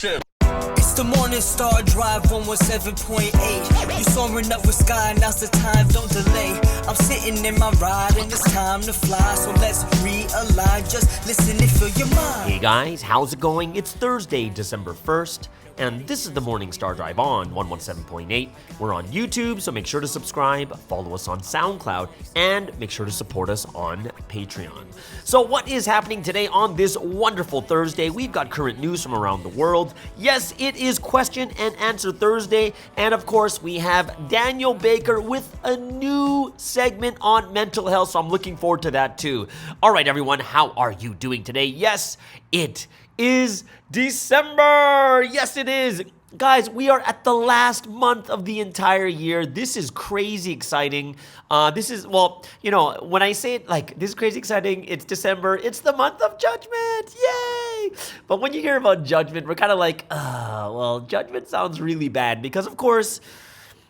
It's the Morning Star Drive 117.8. You soaring up with sky, now's the time, don't delay. I'm sitting in my ride and it's time to fly. So let's realign, just listen and fill your mind. Hey guys, how's it going? It's Thursday, December 1st, and this is the Morning Star Drive on 117.8. We're on YouTube, so make sure to subscribe, follow us on SoundCloud, and make sure to support us on Patreon. So what is happening today on this wonderful Thursday? We've got current news from around the world. Yes, it is Question and Answer Thursday, and of course, we have Daniel Baker with a new segment on mental health, so I'm looking forward to that too. All right, everyone, how are you doing today? Yes, it is December. Yes, it is. Guys, we are at the last month of the entire year. This is crazy exciting. When I say it like this is crazy exciting, it's December. It's the month of judgment. Yay! But when you hear about judgment, we're kind of like, judgment sounds really bad because, of course,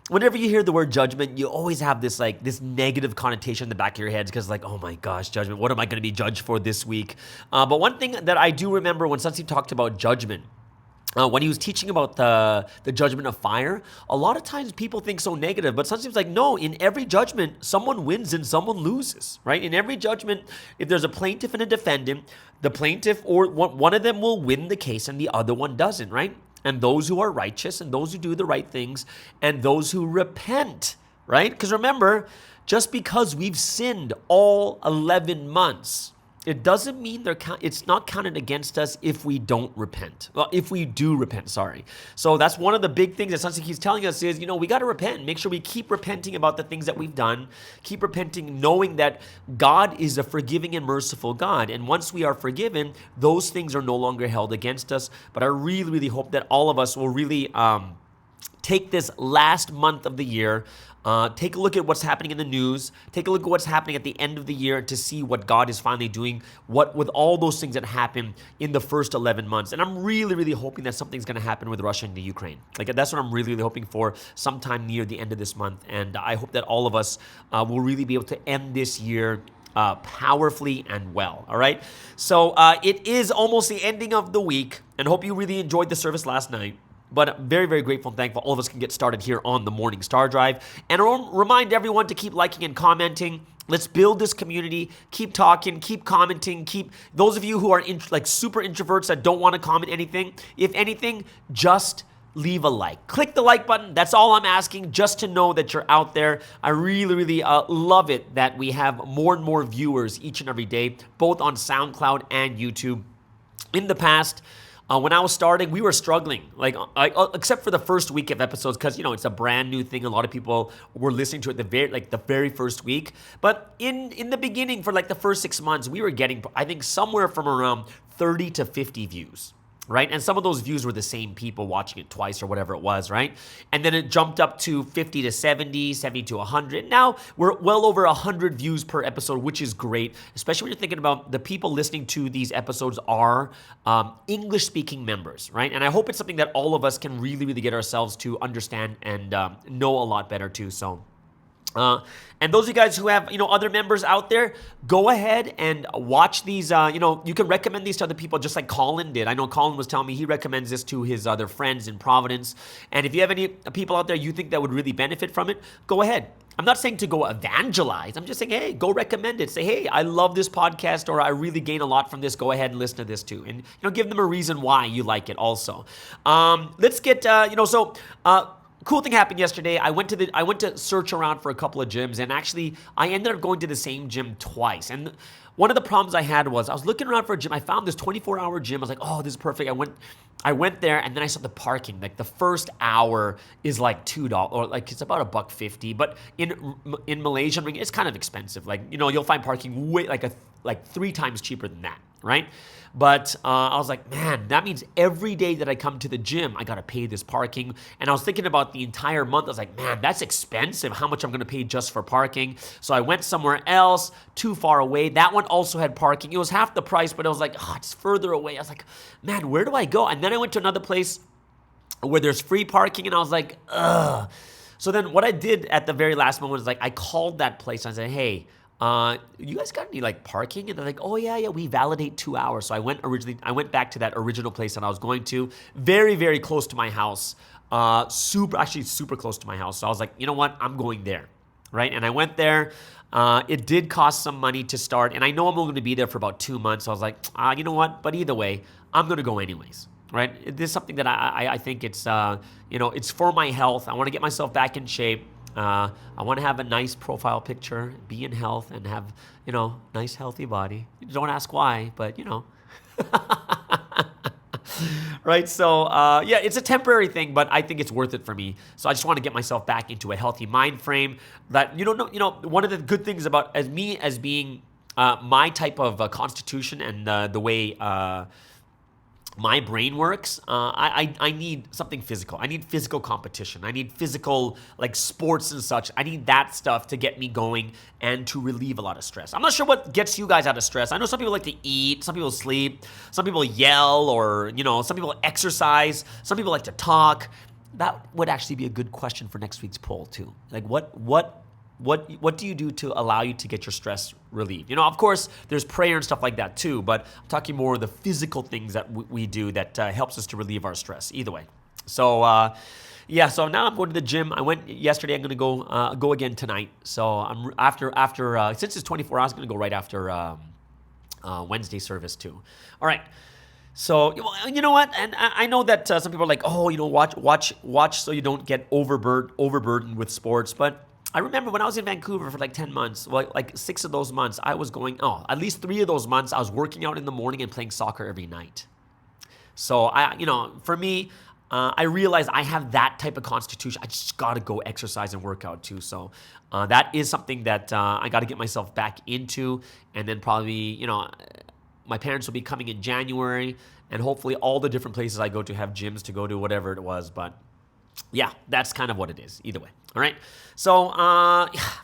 whenever you hear the word judgment, you always have this negative connotation in the back of your heads because oh my gosh, judgment, what am I going to be judged for this week? But one thing that I do remember when Sunsi talked about judgment, when he was teaching about the judgment of fire, a lot of times people think so negative, but sometimes no, in every judgment, someone wins and someone loses, right? In every judgment, if there's a plaintiff and a defendant, the plaintiff or one of them will win the case and the other one doesn't, right? And those who are righteous and those who do the right things and those who repent, right? Because remember, just because we've sinned all 11 months, it doesn't mean it's not counted against us if we don't repent. Well, if we do repent, sorry. So that's one of the big things that Sunsi keeps telling us is, we got to repent. Make sure we keep repenting about the things that we've done. Keep repenting, knowing that God is a forgiving and merciful God. And once we are forgiven, those things are no longer held against us. But I really, really hope that all of us will really take this last month of the year, take a look at what's happening in the news, take a look at what's happening at the end of the year to see what God is finally doing, what with all those things that happened in the first 11 months. And I'm really, really hoping that something's going to happen with Russia and the Ukraine. That's what I'm really, really hoping for sometime near the end of this month. And I hope that all of us will really be able to end this year powerfully and well. All right. So it is almost the ending of the week, and hope you really enjoyed the service last night. But I'm very, very grateful and thankful all of us can get started here on the Morning Star Drive. And I'll remind everyone to keep liking and commenting. Let's build this community. Keep talking, keep commenting, those of you who are super introverts that don't want to comment anything, if anything, just leave a like. Click the like button. That's all I'm asking, just to know that you're out there. I really, really love it that we have more and more viewers each and every day, both on SoundCloud and YouTube. In the past, when I was starting, we were struggling, except for the first week of episodes, because it's a brand new thing. A lot of people were listening to it the very first week. But in the beginning, for the first 6 months, we were getting, I think, somewhere from around 30 to 50 views. Right? And some of those views were the same people watching it twice or whatever it was, right? And then it jumped up to 50 to 70, 70 to 100. Now we're well over 100 views per episode, which is great, especially when you're thinking about the people listening to these episodes are English-speaking members, right? And I hope it's something that all of us can really, really get ourselves to understand and know a lot better too. So. And those of you guys who have, other members out there, go ahead and watch these, you can recommend these to other people just like Colin did. I know Colin was telling me he recommends this to his other friends in Providence. And if you have any people out there you think that would really benefit from it, go ahead. I'm not saying to go evangelize. I'm just saying, hey, go recommend it. Say, hey, I love this podcast, or I really gain a lot from this. Go ahead and listen to this too. And, give them a reason why you like it also. Let's get, cool thing happened yesterday. I went to search around for a couple of gyms, and actually I ended up going to the same gym twice. And one of the problems I had was I was looking around for a gym. I found this 24-hour gym. I was like, oh, this is perfect. I went there, and then I saw the parking. The first hour is $2, or it's about $1.50. But in Malaysian ringgit, it's kind of expensive. You'll find parking way 3 times cheaper than that, right? But I was like, man, that means every day that I come to the gym, I got to pay this parking. And I was thinking about the entire month. I was like, man, that's expensive, how much I'm going to pay just for parking. So I went somewhere else, too far away. That one also had parking. It was half the price, but I was like, oh, it's further away. I was like, man, where do I go? And then I went to another place where there's free parking, and I was like, ugh. So then what I did at the very last moment was I called that place and I said, hey, you guys got any like parking? And they're like, oh yeah, we validate 2 hours. So I went back to that original place that I was going to, very, very close to my house, super close to my house. So I was like, you know what, I'm going there, right? And I went there. It did cost some money to start, and I know I'm only going to be there for about 2 months. So I was like, you know what, but either way, I'm going to go anyways. Right? This is something that I think it's, it's for my health. I want to get myself back in shape. I want to have a nice profile picture, be in health, and have, nice, healthy body. Don't ask why, but, Right? So, it's a temporary thing, but I think it's worth it for me. So I just want to get myself back into a healthy mind frame. That, one of the good things about as being my type of constitution and the way my brain works, I need something physical. I need physical competition. I need physical, like, sports and such. I need that stuff to get me going and to relieve a lot of stress. I'm not sure what gets you guys out of stress. I know some people like to eat, some people sleep, some people yell, or, some people exercise, some people like to talk. That would actually be a good question for next week's poll, too. Like, what do you do to allow you to get your stress relieved? Of course, there's prayer and stuff like that too, but I'm talking more of the physical things that we do that helps us to relieve our stress, either way. So, so now I'm going to the gym. I went yesterday. I'm going to go again tonight. So I'm after since it's 24 hours, I'm going to go right after Wednesday service too. All right. So, you know what? And I know that some people are like, oh, watch so you don't get overburdened with sports, but I remember when I was in Vancouver for like 10 months, like 6 of those months, I was at least 3 of those months, I was working out in the morning and playing soccer every night. So, for me, I realized I have that type of constitution. I just got to go exercise and work out too. So, that is something that I got to get myself back into. And then probably, my parents will be coming in January, and hopefully all the different places I go to have gyms to go to, whatever it was. But yeah, that's kind of what it is, either way. All right. So,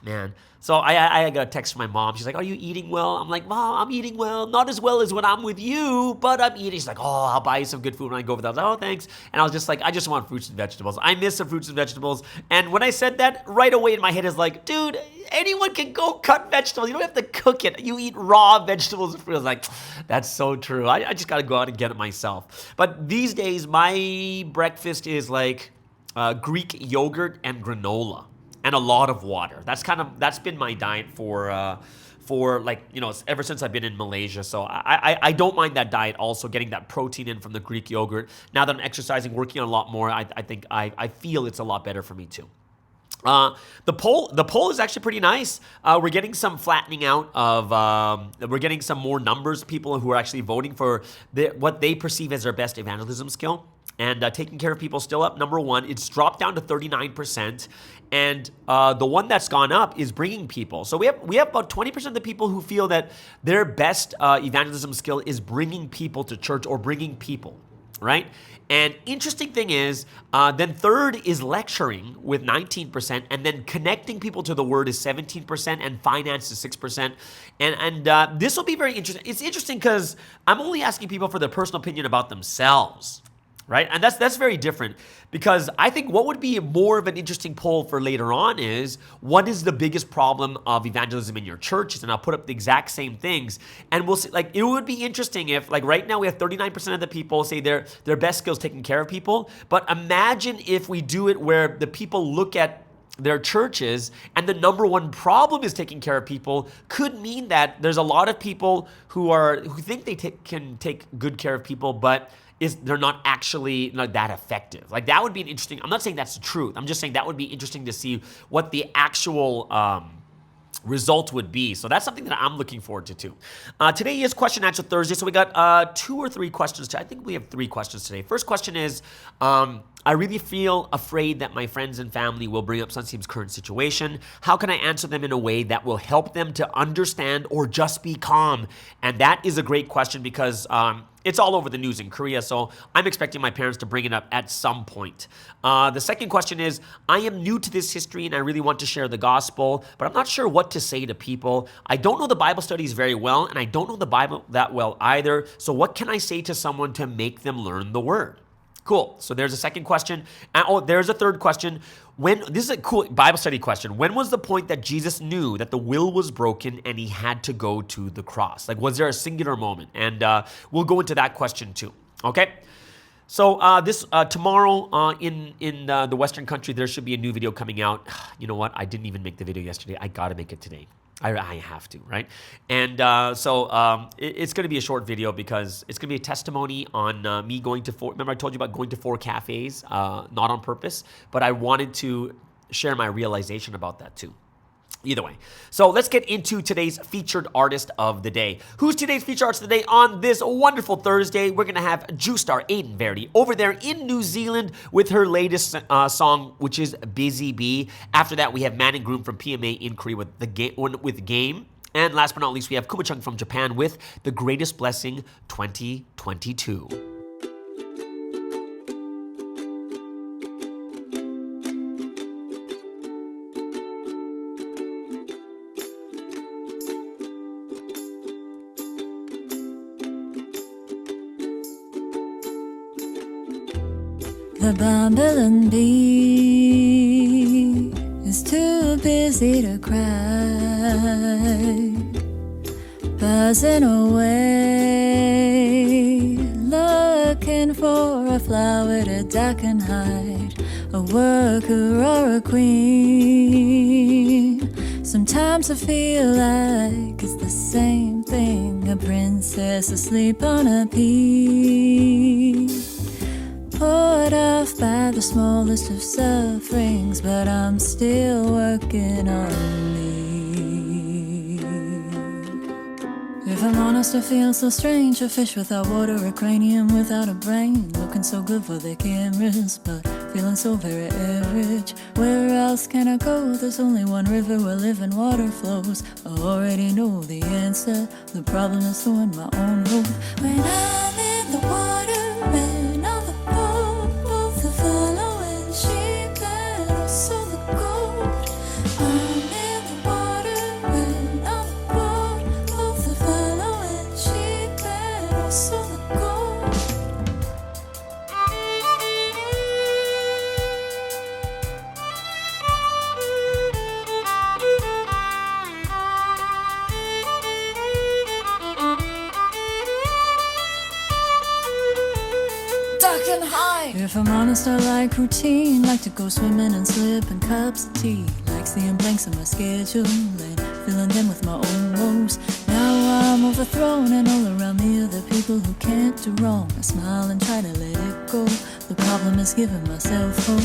man. So I got a text from my mom. She's like, are you eating well? I'm like, Mom, I'm eating well. Not as well as when I'm with you, but I'm eating. She's like, oh, I'll buy you some good food when I go over there. I was like, oh, thanks. And I was just like, I just want fruits and vegetables. I miss some fruits and vegetables. And when I said that, right away in my head is like, dude, anyone can go cut vegetables. You don't have to cook it. You eat raw vegetables and fruit. I was like, that's so true. I just got to go out and get it myself. But these days, my breakfast is like Greek yogurt and granola and a lot of water. That's been my diet for like, ever since I've been in Malaysia. So I don't mind that diet, also getting that protein in from the Greek yogurt. Now that I'm exercising, working on a lot more, I think I feel it's a lot better for me too. The poll is actually pretty nice. We're getting some flattening out of, we're getting some more numbers of people who are actually voting for what they perceive as their best evangelism skill. And taking care of people still up, number one. It's dropped down to 39%. And the one that's gone up is bringing people. So we have about 20% of the people who feel that their best evangelism skill is bringing people to church or bringing people, right? And interesting thing is, then third is lecturing with 19%, and then connecting people to the word is 17%, and finance is 6%. And this will be very interesting. It's interesting because I'm only asking people for their personal opinion about themselves, right? And that's very different, because I think what would be more of an interesting poll for later on is, what is the biggest problem of evangelism in your churches? And I'll put up the exact same things, and we'll see. Like, it would be interesting if, like, right now we have 39% of the people say their best skill is taking care of people. But imagine if we do it where the people look at their churches and the number one problem is taking care of people. Could mean that there's a lot of people who think they can take good care of people, but they're not actually that effective. Like, that would be an interesting, I'm not saying that's the truth. I'm just saying that would be interesting to see what the actual result would be. So that's something that I'm looking forward to too. Today is Question Answer Thursday. So we got 2 or 3 questions. I think we have 3 questions today. First question is, I really feel afraid that my friends and family will bring up Sunseem's current situation. How can I answer them in a way that will help them to understand or just be calm? And that is a great question, because it's all over the news in Korea, so I'm expecting my parents to bring it up at some point. The second question is, I am new to this history and I really want to share the gospel, but I'm not sure what to say to people. I don't know the Bible studies very well, and I don't know the Bible that well either, so what can I say to someone to make them learn the word? Cool. So there's a second question. There's a third question. This is a cool Bible study question. When was the point that Jesus knew that the will was broken and he had to go to the cross? Like, was there a singular moment? And we'll go into that question too. Okay. So tomorrow in the Western country, there should be a new video coming out. You know what? I didn't even make the video yesterday. I got to make it today. I have to, right? And it's going to be a short video because it's going to be a testimony on me going to remember I told you about going to 4 cafes, not on purpose, but I wanted to share my realization about that too. Either way. So let's get into today's featured artist of the day. Who's today's featured artist of the day on this wonderful Thursday? We're going to have Juice star Aiden Verdi over there in New Zealand with her latest song, which is Busy Bee. After that, we have Man and Groom from PMA in Korea with Game. And last but not least, we have Kuma-chung from Japan with The Greatest Blessing 2022. The bumblebee bee is too busy to cry, buzzing away, looking for a flower to duck and hide, a worker or a queen. Sometimes I feel like it's the same thing, a princess asleep on a pea, put off by the smallest of sufferings, but I'm still working on me. If I'm honest, I feel so strange, a fish without water, a cranium without a brain, looking so good for the cameras, but feeling so very average. Where else can I go? There's only one river where living water flows. I already know the answer, the problem is throwing my own hope. When I'm in the water and on the boat, both the following sheep and also the goat. I'm in the water and on the boat, both the following sheep and also the goat. If I'm honest, I like routine, like to go swimming and slip in cups of tea, like seeing blanks on my schedule and filling them with my own woes. Now I'm overthrown and all around me are the people who can't do wrong. I smile and try to let it go. The problem is giving myself hope.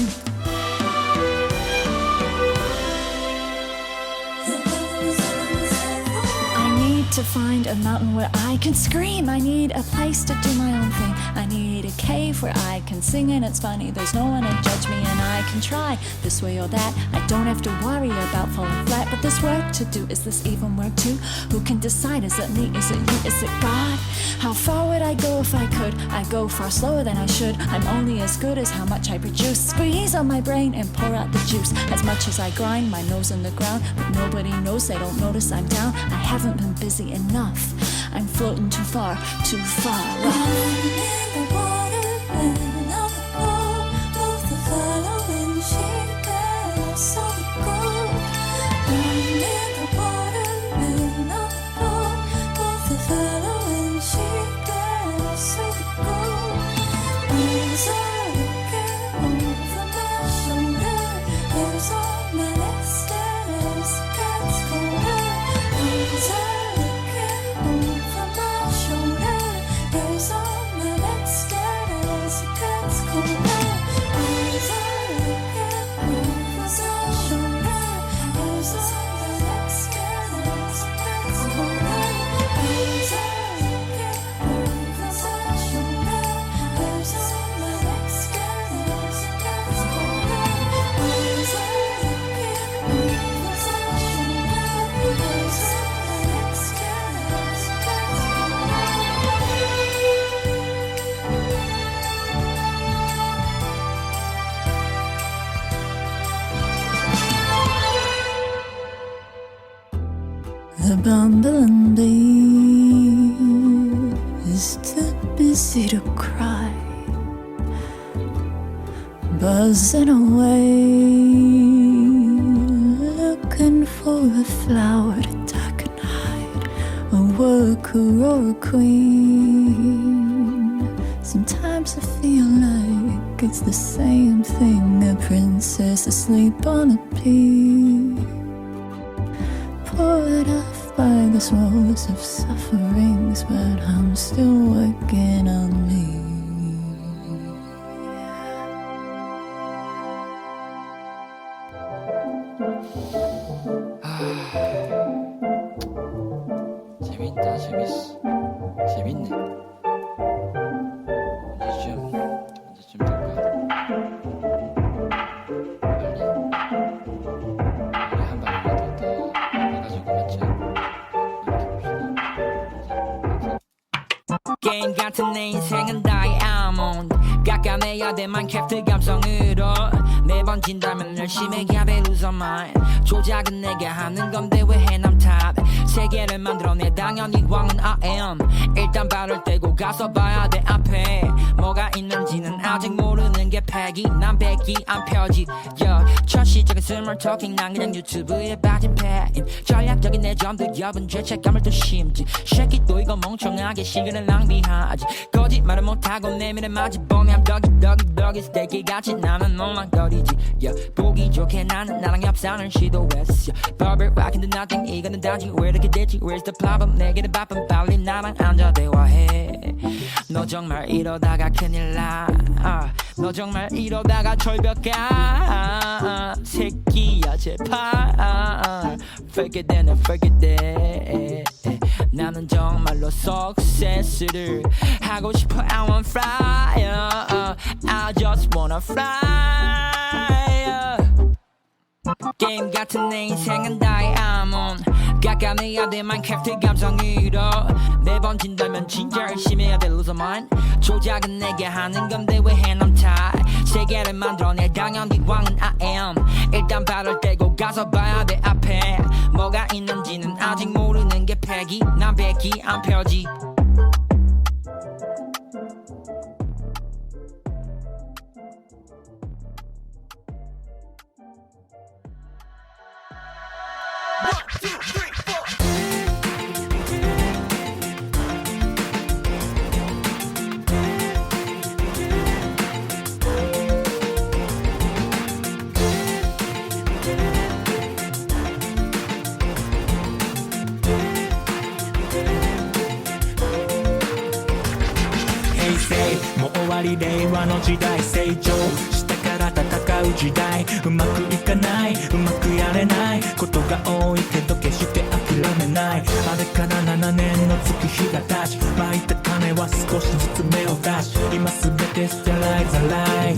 To find a mountain where I can scream. I need a place to do my own thing. I need a cave where I can sing and it's funny. There's no one to judge me and I can try this way or that. I don't have to worry about falling flat. But there's work to do. Is this even work too? Who can decide? Is it me? Is it you? Is it God? How far would I go if I could? I go far slower than I should. I'm only as good as how much I produce. Squeeze on my brain and pour out the juice. As much as I grind my nose in the ground, but nobody knows, they don't notice I'm down. I haven't been busy enough. I'm floating too far, too far. I'm in the water and on the boat, both the following sheep and also the goat. I'm in the water and on the boat, both the following sheep and also the goat. Eyes are looking over my shoulder. There's all my next as the cat's colder. Eyes are over my shoulder, there's all my next status, it gets colder. Eyes are looking over my shoulder, there's all my next status, it gets colder. Eyes are looking over my shoulder, there's all my next status, it gets colder. Eyes are looking over my shoulder, there's all my next status. The bumblebee is too busy to cry, buzzing away, looking for a flower to tuck and hide, a worker or a queen. Sometimes I feel like it's the same thing, a princess asleep on a pea, poured off by the smallest of sufferings, but I'm still working on me. 재밌다 재밌어 재밌네 언제쯤 될까 빨리 한 방이라도 더 해가지고 맞죠 이렇게 봅시다 게임 같은 내 인생은 다이아몬드 깎아내야 돼 마인크래프트 감성으로 매번 진다면 열심히 해야 돼 lose my mind 조작은 내가 하는 건데 왜 해남 탓 세계를 만들어내 당연히 왕은 I am 일단 발을 떼고 가서 봐야 돼 앞에 뭐가 있는지는 아직 모르는 게 패기 난 백기 안 펴지 yeah. 첫 시작은 스몰 토킹 난 그냥 유튜브에 빠진 패인 전략적인 내 점도 여분 죄책감을 또 심지 새끼 또 이거 멍청하게 시간을 낭비하지 거짓말을 못하고 내면에 맞이 보면 더기 스테이키같이 나는 엉망거리지 yeah. 보기 좋게 나는 나랑 협상을 시도했어 Bubble rocking the nothing 이거는 단지 왜 이렇게 됐지 Where's the problem 내게는 바쁜 빨리 나랑 앉아 대화해 너 정말 이러다가 큰일 나 너 정말 이러다가 절벽 가 새끼야 제발 Fuck it then fuck it then 나는 정말로 success를 하고 싶어 I want fly I just wanna fly 게임 같은 내 인생은 다이아몬드 깎아내야 돼 마인크래프트 감성으로 매번 진다면 진짜 열심히 해야 돼 lose my mind 조작은 내게 하는 건데 왜 해남 탓 세계를 만들어내 당연히 왕은 I am 일단 발을 떼고 가서 봐야 돼 앞에 뭐가 있는지는 아직 모르는 게 패기 난 백기 안 펴지もう終わり令和の時代成長下から戦う時代うまくいかないうまくやれないことが多いけど決して諦めないあれから7年の月日が経ち巻いた種は少しずつ芽を出し今すべて捨てられざらい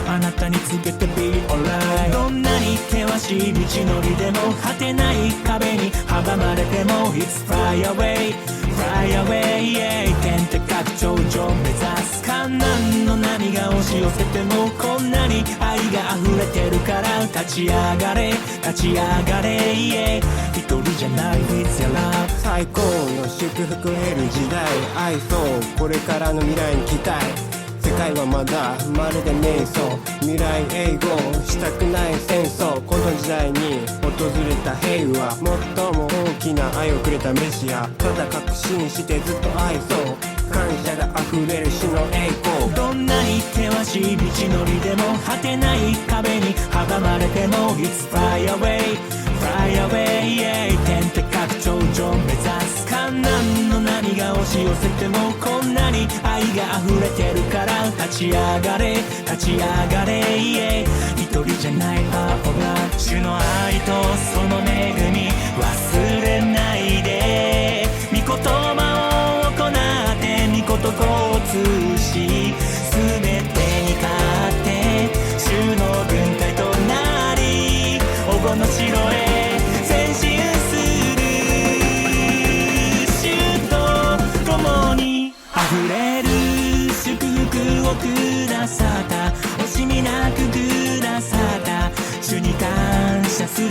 あなたに告げて Be alright どんなに険しい道のりでも果てない壁に阻まれても It's fly away Fly away 天高く頂上目指す観難の波が押し寄せてもこんなに愛が溢れてるから立ち上がれ立ち上がれ一人じゃない It's your love 最高の祝福得る時代愛そうこれからの未来に期待世界はまだまるで瞑想未来永劫したくない戦争この時代に訪れた平和最も大きな愛をくれたメシアただ確信してずっと愛そう感謝が溢れる死の栄光どんなに険しい道のりでも果てない壁に阻まれても It's fly away Fly away 天高く頂上目指す観難の波が押し寄せてもこんなに愛が溢れてるから立ち上がれ立ち上がれ一人じゃない Alright 主の愛とその恵み忘れないで御言葉を行って御言葉を通し全てに勝って主の軍隊となり黄金の城へ前進する主と共に溢れる祝福をくださった惜しみなくくださった主に感謝する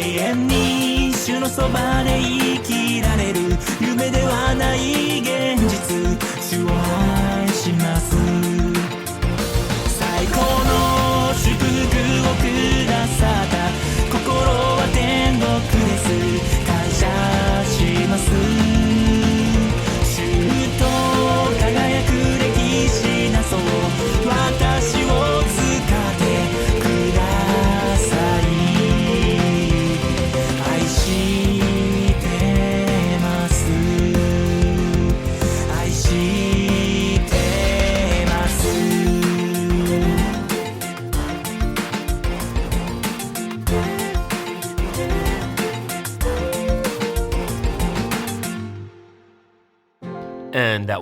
永遠に主のそばで生きられる夢ではない現実主を愛します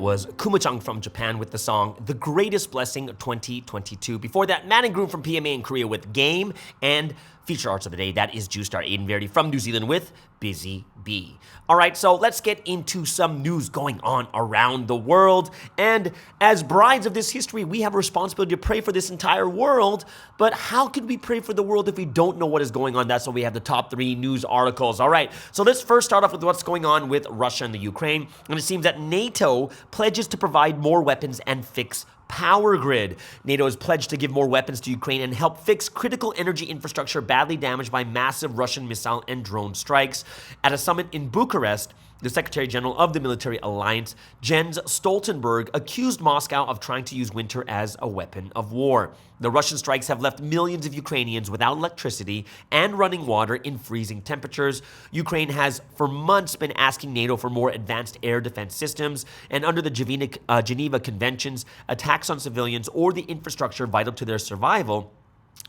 was Kuma-chan from Japan with the song The Greatest Blessing 2022. Before that, Man and Groom from PMA in Korea with Game, and feature arts of the day, that is Juice Star Aiden Verdi from New Zealand with Busy Bee. All right, so let's get into some news going on around the world. And as brides of this history, we have a responsibility to pray for this entire world. But how can we pray for the world if we don't know what is going on? That's why we have the top 3 news articles. All right, so let's first start off with what's going on with Russia and the Ukraine. And it seems that NATO pledges to provide more weapons and fix power grid. NATO has pledged to give more weapons to Ukraine and help fix critical energy infrastructure badly damaged by massive Russian missile and drone strikes. At a summit in Bucharest, the Secretary General of the military alliance, Jens Stoltenberg, accused Moscow of trying to use winter as a weapon of war. The Russian strikes have left millions of Ukrainians without electricity and running water in freezing temperatures. Ukraine has for months been asking NATO for more advanced air defense systems, and under the Geneva Conventions, attacks on civilians or the infrastructure vital to their survival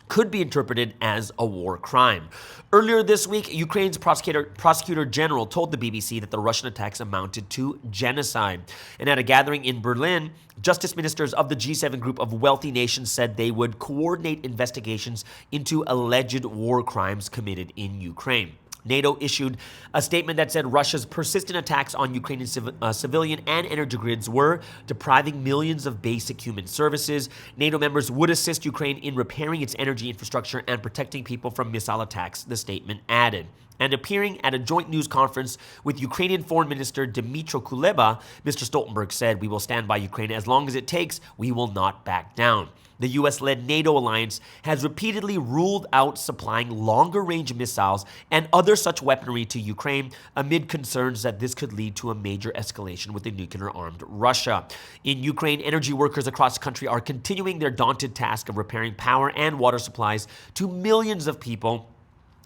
could be interpreted as a war crime. Earlier this week, Ukraine's prosecutor general told the BBC that the Russian attacks amounted to genocide. And at a gathering in Berlin, justice ministers of the G7 group of wealthy nations said they would coordinate investigations into alleged war crimes committed in Ukraine. NATO issued a statement that said Russia's persistent attacks on Ukrainian civilian and energy grids were depriving millions of basic human services. NATO members would assist Ukraine in repairing its energy infrastructure and protecting people from missile attacks, the statement added. And appearing at a joint news conference with Ukrainian Foreign Minister Dmytro Kuleba, Mr. Stoltenberg said, "We will stand by Ukraine as long as it takes. We will not back down." The U.S.-led NATO alliance has repeatedly ruled out supplying longer-range missiles and other such weaponry to Ukraine amid concerns that this could lead to a major escalation with a nuclear-armed Russia. In Ukraine, energy workers across the country are continuing their daunted task of repairing power and water supplies to millions of people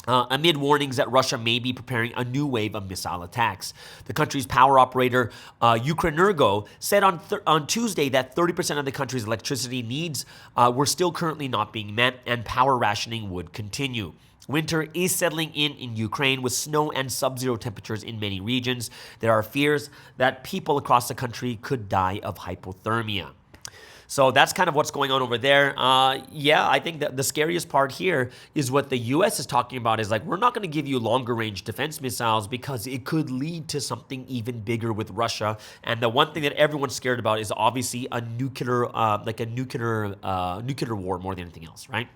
amid warnings that Russia may be preparing a new wave of missile attacks. The country's power operator, Ukrenergo, said on Tuesday that 30% of the country's electricity needs were still currently not being met, and power rationing would continue. Winter is settling in Ukraine with snow and sub-zero temperatures in many regions. There are fears that people across the country could die of hypothermia. So that's kind of what's going on over there. I think that the scariest part here is what the U.S. is talking about is like, we're not going to give you longer range defense missiles because it could lead to something even bigger with Russia. And the one thing that everyone's scared about is obviously a nuclear war more than anything else, right?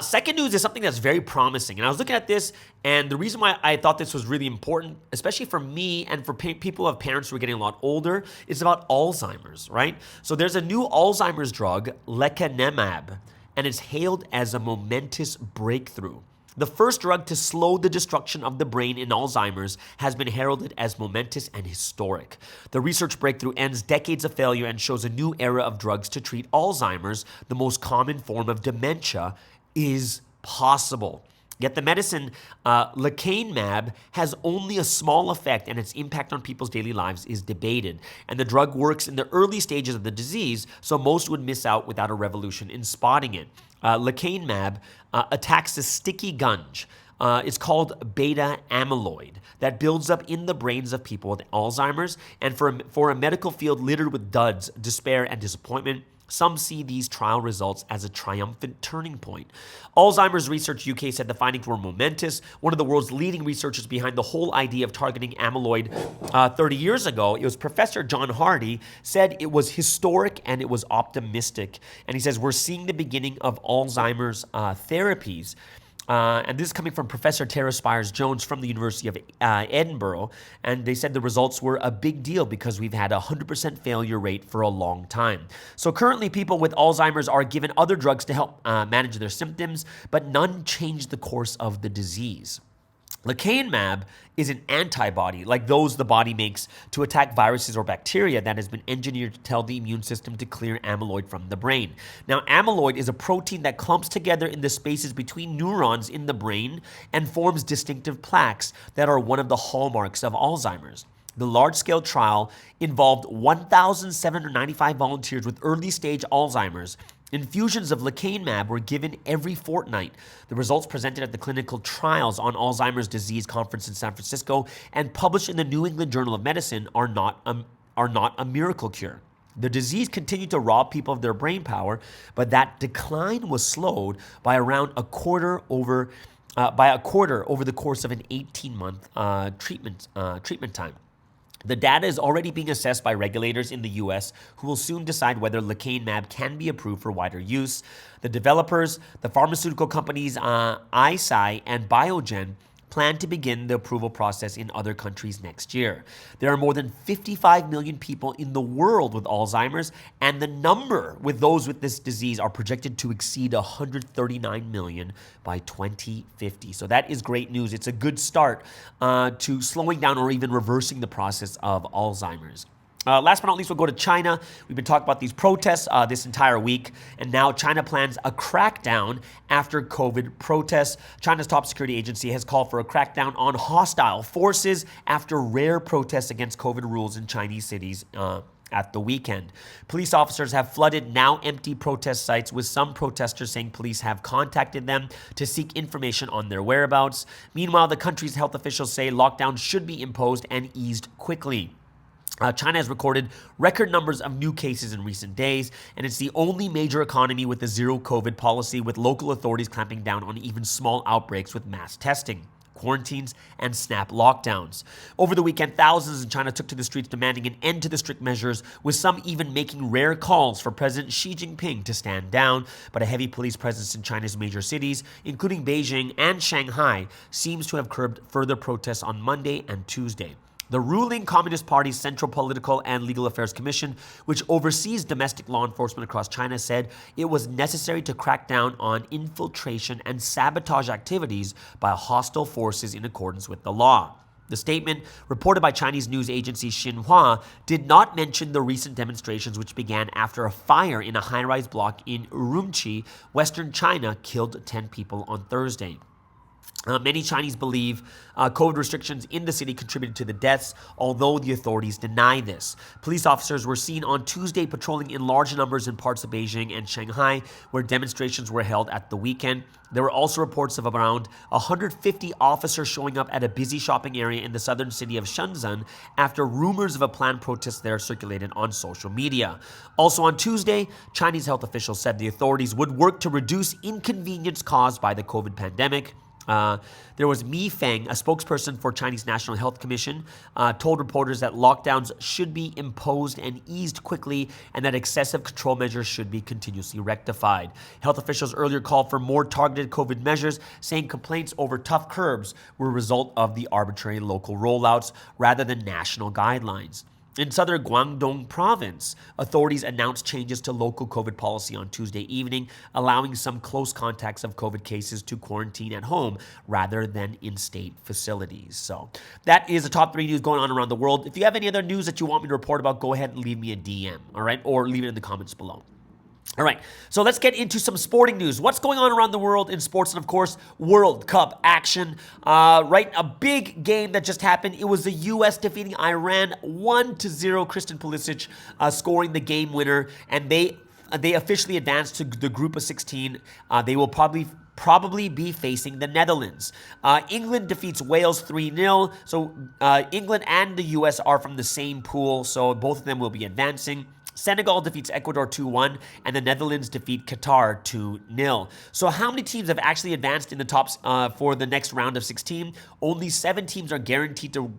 Second news is something that's very promising. And I was looking at this, and the reason why I thought this was really important, especially for me and for people who have parents who are getting a lot older, is about Alzheimer's, right? So there's a new Alzheimer's drug, lecanemab, and it's hailed as a momentous breakthrough. The first drug to slow the destruction of the brain in Alzheimer's has been heralded as momentous and historic. The research breakthrough ends decades of failure and shows a new era of drugs to treat Alzheimer's, the most common form of dementia, is possible. Yet the medicine lecanemab has only a small effect, and its impact on people's daily lives is debated. And the drug works in the early stages of the disease, so most would miss out without a revolution in spotting it. Lecanemab attacks the sticky gunge. It's called beta amyloid that builds up in the brains of people with Alzheimer's. And for a medical field littered with duds, despair, and disappointment, some see these trial results as a triumphant turning point. Alzheimer's Research UK said the findings were momentous. One of the world's leading researchers behind the whole idea of targeting amyloid 30 years ago, it was Professor John Hardy, said it was historic and it was optimistic. And he says, we're seeing the beginning of Alzheimer's therapies. And this is coming from Professor Tara Spires-Jones from the University of Edinburgh. And they said the results were a big deal because we've had a 100% failure rate for a long time. So currently people with Alzheimer's are given other drugs to help manage their symptoms, but none change the course of the disease. Lecanemab is an antibody, like those the body makes to attack viruses or bacteria, that has been engineered to tell the immune system to clear amyloid from the brain. Now, amyloid is a protein that clumps together in the spaces between neurons in the brain and forms distinctive plaques that are one of the hallmarks of Alzheimer's. The large-scale trial involved 1,795 volunteers with early-stage Alzheimer's. Infusions of lecanemab were given every fortnight. The results presented at the Clinical Trials on Alzheimer's Disease Conference in San Francisco and published in the New England Journal of Medicine are not are not a miracle cure. The disease continued to rob people of their brain power, but that decline was slowed by around a quarter over the course of an 18-month treatment time. The data is already being assessed by regulators in the US, who will soon decide whether lecanemab can be approved for wider use. The developers, the pharmaceutical companies Eisai and Biogen, plan to begin the approval process in other countries next year. There are more than 55 million people in the world with Alzheimer's, and the number with those with this disease are projected to exceed 139 million by 2050. So that is great news. It's a good start to slowing down or even reversing the process of Alzheimer's. Last but not least, we'll go to China. We've been talking about these protests this entire week, and now China plans a crackdown after COVID protests. China's top security agency has called for a crackdown on hostile forces after rare protests against COVID rules in Chinese cities at the weekend. Police officers have flooded now empty protest sites, with some protesters saying police have contacted them to seek information on their whereabouts. Meanwhile, the country's health officials say lockdowns should be imposed and eased quickly. China has recorded record numbers of new cases in recent days, and it's the only major economy with a zero COVID policy, with local authorities clamping down on even small outbreaks with mass testing, quarantines, and snap lockdowns. Over the weekend, thousands in China took to the streets demanding an end to the strict measures, with some even making rare calls for President Xi Jinping to stand down. But a heavy police presence in China's major cities, including Beijing and Shanghai, seems to have curbed further protests on Monday and Tuesday. The ruling Communist Party's Central Political and Legal Affairs Commission, which oversees domestic law enforcement across China, said it was necessary to crack down on infiltration and sabotage activities by hostile forces in accordance with the law. The statement, reported by Chinese news agency Xinhua, did not mention the recent demonstrations which began after a fire in a high-rise block in Urumqi, western China, killed 10 people on Thursday. Many Chinese believe COVID restrictions in the city contributed to the deaths, although the authorities deny this. Police officers were seen on Tuesday patrolling in large numbers in parts of Beijing and Shanghai, where demonstrations were held at the weekend. There were also reports of around 150 officers showing up at a busy shopping area in the southern city of Shenzhen after rumors of a planned protest there circulated on social media. Also on Tuesday, Chinese health officials said the authorities would work to reduce inconvenience caused by the COVID pandemic. There was Mi Feng, a spokesperson for Chinese National Health Commission, told reporters that lockdowns should be imposed and eased quickly, and that excessive control measures should be continuously rectified. Health officials earlier called for more targeted COVID measures, saying complaints over tough curbs were a result of the arbitrary local rollouts rather than national guidelines. In southern Guangdong province, authorities announced changes to local COVID policy on Tuesday evening, allowing some close contacts of COVID cases to quarantine at home rather than in state facilities. So that is the top 3 news going on around the world. If you have any other news that you want me to report about, go ahead and leave me a DM, all right? Or leave it in the comments below. All right, so let's get into some sporting news. What's going on around the world in sports? And of course, World Cup action. Right, a big game that just happened. It was the U.S. defeating Iran 1-0. Kristen Pulisic scoring the game winner, and they officially advanced to the group of 16. They will probably be facing the Netherlands. England defeats Wales 3-0. So England and the U.S. are from the same pool, so both of them will be advancing. Senegal defeats Ecuador 2-1, and the Netherlands defeat Qatar 2-0. So how many teams have actually advanced in the tops for the next round of 16? Only 7 teams are guaranteed to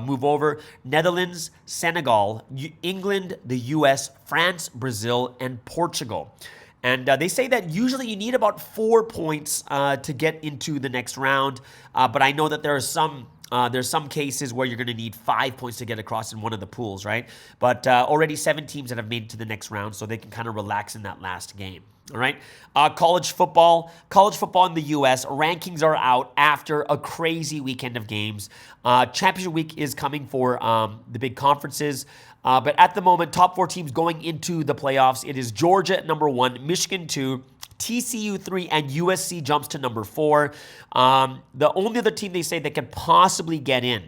move over. Netherlands, Senegal, England, the US, France, Brazil, and Portugal. And they say that usually you need about 4 points to get into the next round. But I know that there's some cases where you're going to need 5 points to get across in one of the pools, right? But already 7 teams that have made it to the next round, so they can kind of relax in that last game. All right. College football in the U.S. rankings are out after a crazy weekend of games. Championship week is coming for the big conferences. But at the moment, top 4 teams going into the playoffs. It is Georgia at number 1, Michigan 2, TCU 3, and USC jumps to number 4. The only other team they say that could possibly get in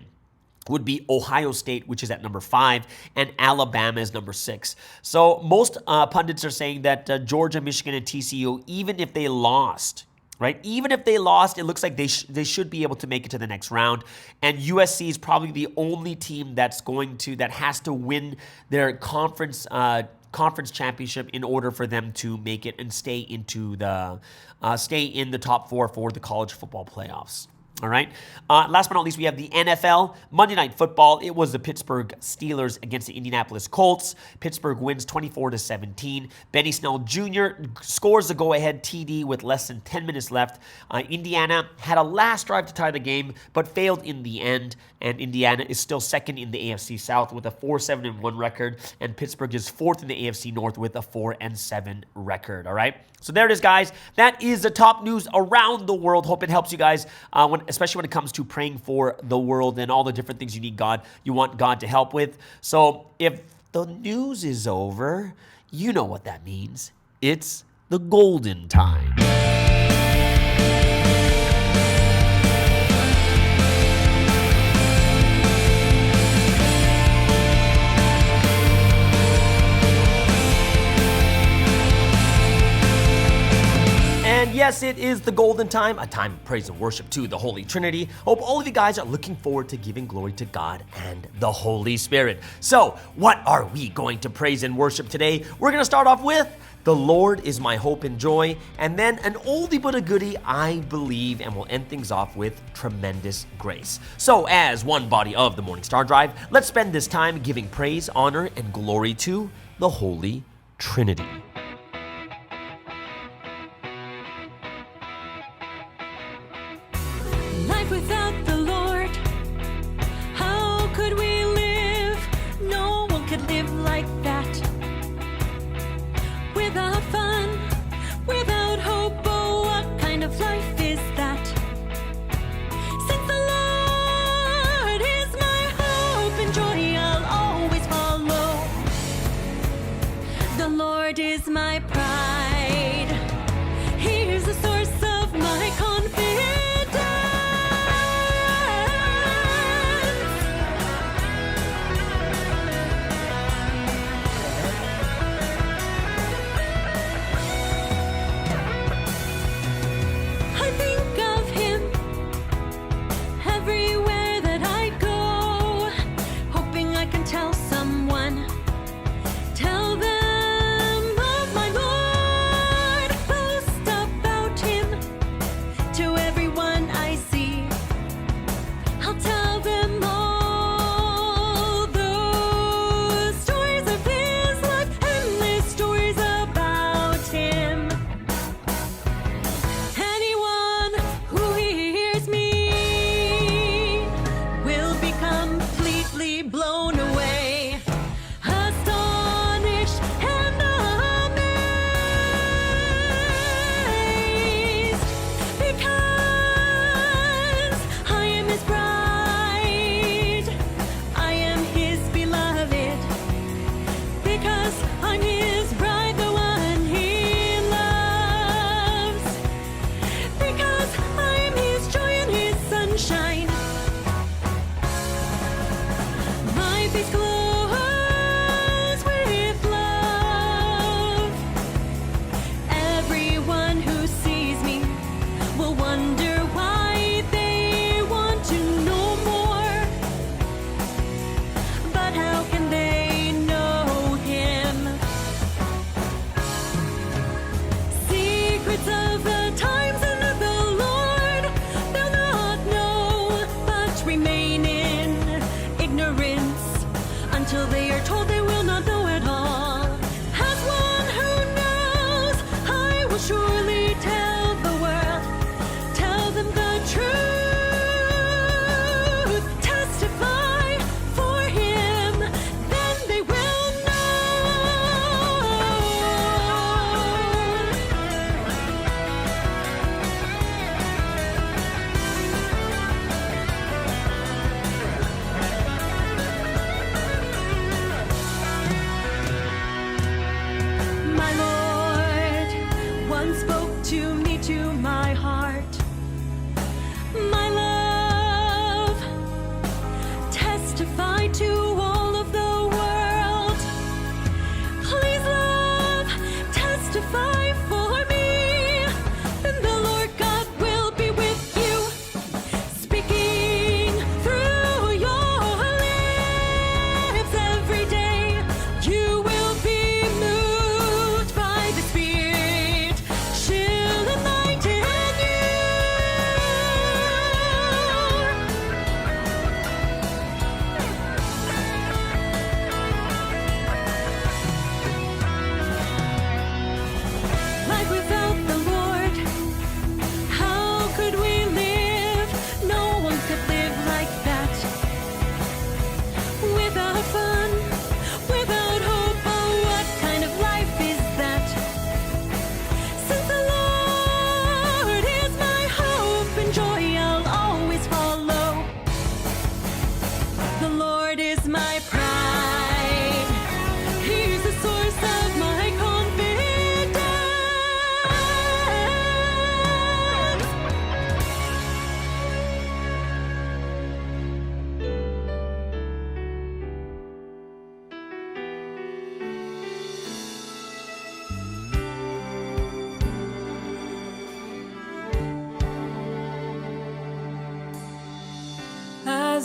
would be Ohio State, which is at number 5, and Alabama is number 6. So most pundits are saying that Georgia, Michigan, and TCU, even if they lost right? Even if they lost, it looks like they should be able to make it to the next round. And USC is probably the only team that has to win their conference championship in order for them to make it and stay in the top 4 for the college football playoffs. All right. Last but not least, we have the NFL. Monday Night Football. It was the Pittsburgh Steelers against the Indianapolis Colts. Pittsburgh wins 24-17. Benny Snell Jr. scores the go-ahead TD with less than 10 minutes left. Indiana had a last drive to tie the game, but failed in the end. And Indiana is still second in the AFC South with a 4-7-1 record. And Pittsburgh is fourth in the AFC North with a 4-7 record. All right. So there it is, guys. That is the top news around the world. Hope it helps you guys, especially when it comes to praying for the world and all the different things you want God to help with. So if the news is over, you know what that means. It's the golden time. And yes, it is the golden time, a time of praise and worship to the Holy Trinity. Hope all of you guys are looking forward to giving glory to God and the Holy Spirit. So, what are we going to praise and worship today? We're going to start off with "The Lord is my hope and joy," and then an oldie but a goodie, "I Believe," and we'll end things off with "Tremendous Grace." So, as one body of the Morning Star Drive, let's spend this time giving praise, honor, and glory to the Holy Trinity. Life without the Lord, how could we live? No one could live like that. Without fun, without hope, oh, what kind of life is that? Since the Lord is my hope and joy, I'll always follow. The Lord is my pride. He's the source of my confidence. I think of him everywhere that I go, hoping I can tell someone, tell them of my Lord, boast about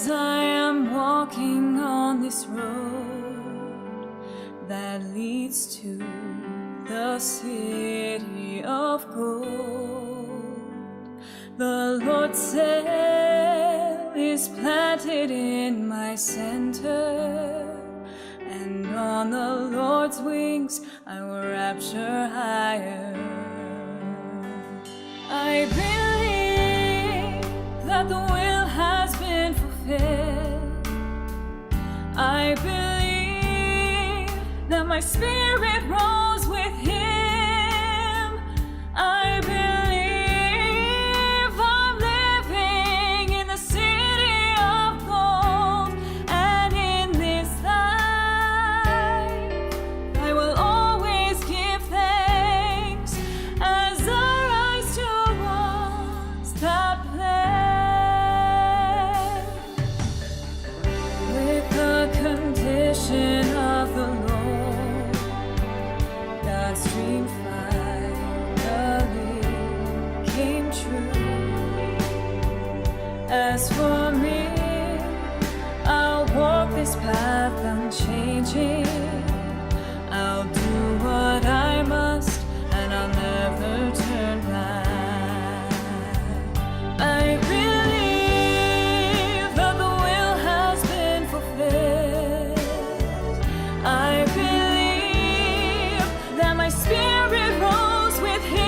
As I am walking on this road that leads to the city of gold, the Lord's sail is planted in my center, and on the Lord's wings I will rapture higher. I believe that the will has been fulfilled. I believe that my spirit rose with Him. I believe I'm living in the city of gold, and in this life I will always give thanks as I rise towards that place. With the condition of the Lord, God's dream finally came true. As for me, I'll walk this path unchanging. I'll do what I must, and I'll never turn back. I believe that the will has been fulfilled. I believe that my spirit rose with Him.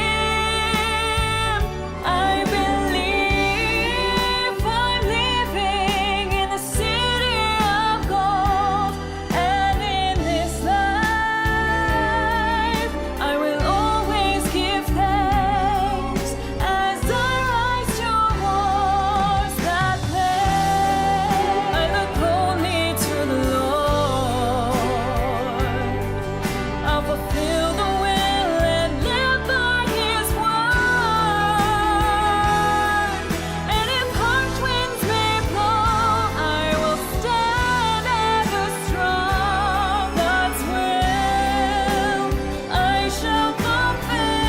I believe I'm living in the city of gold, and in this life I will always give thanks as I rise towards that place. I look only to the Lord. I'll fulfill the will and live by His word. And if harsh winds may blow, I will stand ever strong. God's will I shall fulfill.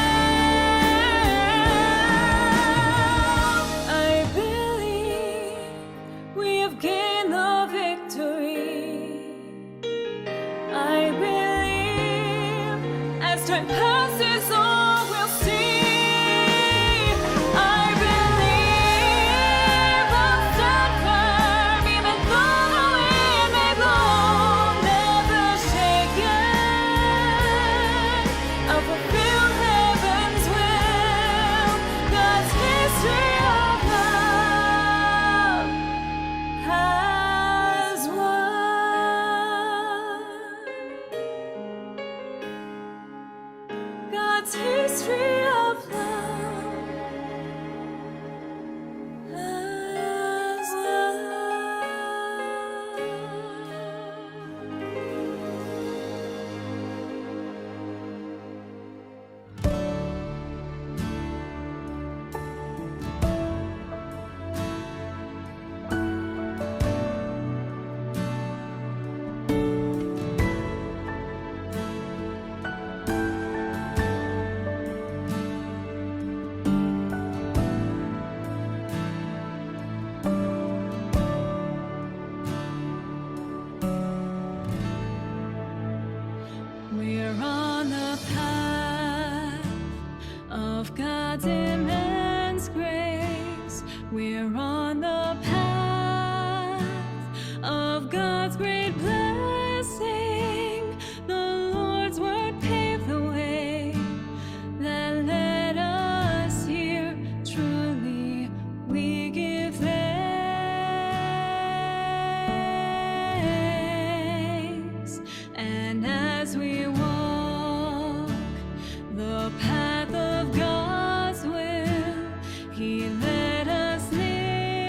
I believe we have gained the victory. I believe as time passes all we'll see. I believe I'll stand firm even though the wind may blow, never shaken. I'll fulfill heaven's will. God's history of love has won. God's history of love has won. We're on the path of God's immense grace. We're on the path of God's great blessing. The Lord's word paved the way that led us here. Truly, we give thanks. And as we walk the path of God's will, He let us live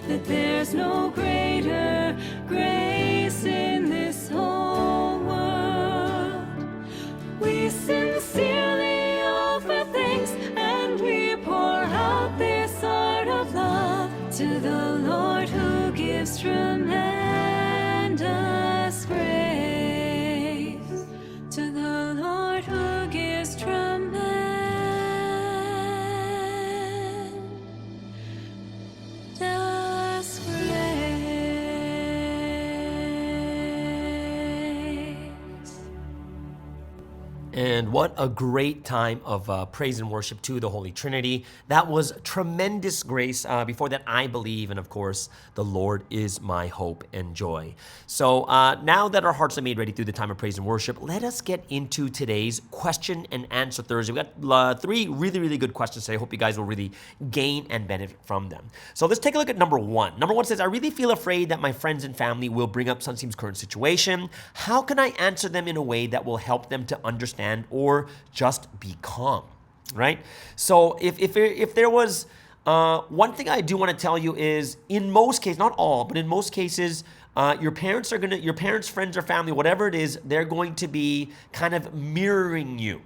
that there's no greater grace in this whole world. We sincerely offer thanks and we pour out this art of love to the Lord who gives tremendous grace. To the Lord who gives tremendous grace. And what a great time of praise and worship to the Holy Trinity. That was tremendous grace. Before that, I believe, and of course, the Lord is my hope and joy. So now that our hearts are made ready through the time of praise and worship, let us get into today's question and answer Thursday. We got three really, really good questions today. I hope you guys will really gain and benefit from them. So let's take a look at number one. Number one says, I really feel afraid that my friends and family will bring up Sunseem's current situation. How can I answer them in a way that will help them to understand or just be calm, right? So if there was one thing I do want to tell you is, in most cases, not all, but in most cases, your parents, friends or family, whatever it is, they're going to be kind of mirroring you,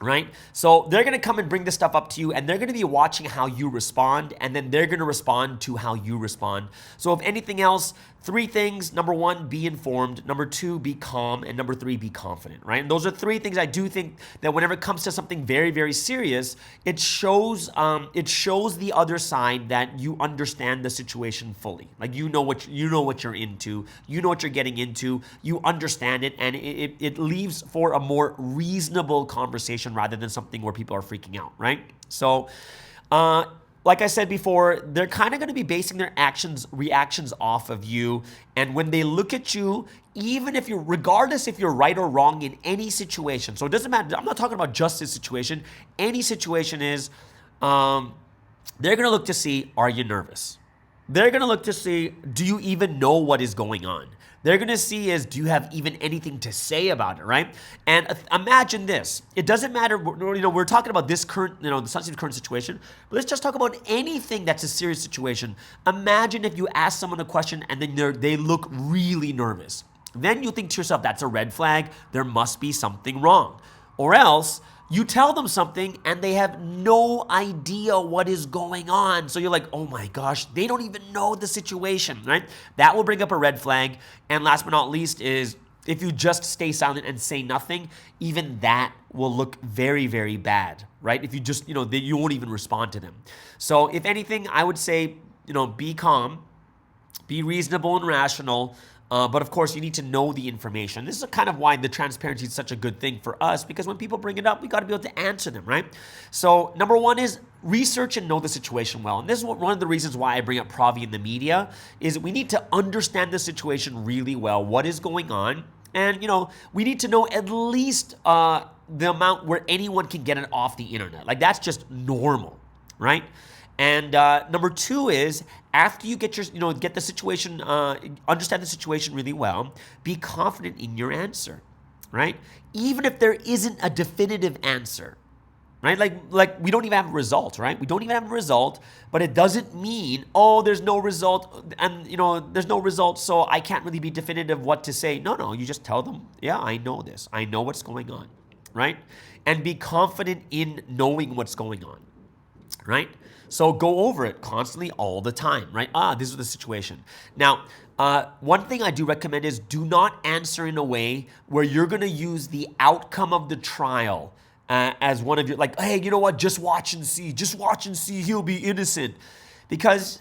right? So they're going to come and bring this stuff up to you, and they're going to be watching how you respond, and then they're going to respond to how you respond. So if anything else, three things. Number one, be informed. Number two, be calm. And number three, be confident, right? And those are three things I do think that whenever it comes to something very, very serious, it shows the other side that you understand the situation fully. Like you know what you're into, you know what you're getting into, you understand it, and it leaves for a more reasonable conversation rather than something where people are freaking out, right? So, like I said before, they're kind of going to be basing their reactions off of you. And when they look at you, regardless if you're right or wrong in any situation, so it doesn't matter. I'm not talking about just this situation. Any situation is, they're going to look to see, are you nervous? They're going to look to see, do you even know what is going on? They're going to see is, do you have even anything to say about it, right? And imagine this. It doesn't matter, we're talking about this current, the Sunseem's current situation, but let's just talk about anything that's a serious situation. Imagine if you ask someone a question and then they look really nervous. Then you think to yourself, that's a red flag. There must be something wrong. Or else, you tell them something and they have no idea what is going on. So you're like, oh my gosh, they don't even know the situation, right? That will bring up a red flag. And last but not least is, if you just stay silent and say nothing, even that will look very, very bad, right? If you just, you won't even respond to them. So if anything, I would say, be calm, be reasonable and rational. But of course, you need to know the information. This is kind of why the transparency is such a good thing for us, because when people bring it up, we got to be able to answer them, right? So number one is research and know the situation well. And this is one of the reasons why I bring up Provi in the media, is we need to understand the situation really well, what is going on. And, we need to know at least the amount where anyone can get it off the internet. Like, that's just normal, right? And number two is, after you get get the situation, understand the situation really well, be confident in your answer, right? Even if there isn't a definitive answer, right? Like we don't even have a result, right? We don't even have a result, but it doesn't mean, there's no result, and there's no result, so I can't really be definitive what to say. No, you just tell them, yeah, I know this. I know what's going on, right? And be confident in knowing what's going on, right? So go over it constantly all the time, right? This is the situation. Now, one thing I do recommend is, do not answer in a way where you're going to use the outcome of the trial as one of your, like, hey, you know what? Just watch and see. He'll be innocent. Because,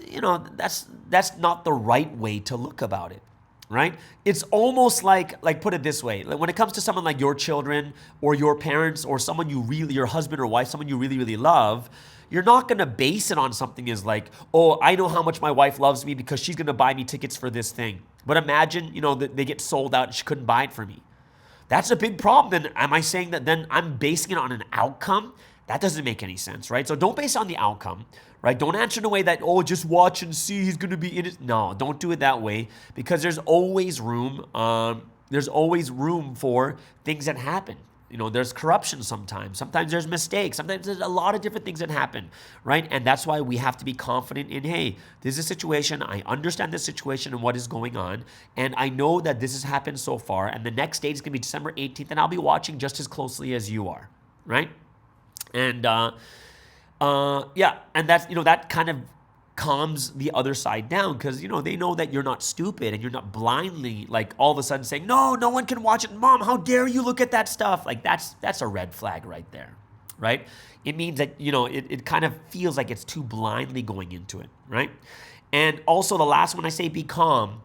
that's not the right way to look about it, right? It's almost like put it this way. Like, when it comes to someone like your children or your parents or someone your husband or wife, someone you really, really love, you're not going to base it on something as like, I know how much my wife loves me because she's going to buy me tickets for this thing. But imagine, that they get sold out and she couldn't buy it for me. That's a big problem. Then am I saying that then I'm basing it on an outcome? That doesn't make any sense, right? So don't base it on the outcome, right? Don't answer in a way that, just watch and see, he's going to be in it. No, don't do it that way, because there's always room. There's always room for things that happen. there's corruption sometimes. Sometimes there's mistakes. Sometimes there's a lot of different things that happen, right? And that's why we have to be confident in, hey, this is a situation. I understand this situation and what is going on. And I know that this has happened so far. And the next date is going to be December 18th. And I'll be watching just as closely as you are, right? And and that's, that kind of calms the other side down because, they know that you're not stupid and you're not blindly, like, all of a sudden saying, no one can watch it. Mom, how dare you look at that stuff? Like, that's a red flag right there, right? It means that, it kind of feels like it's too blindly going into it, right? And also the last one I say, be calm,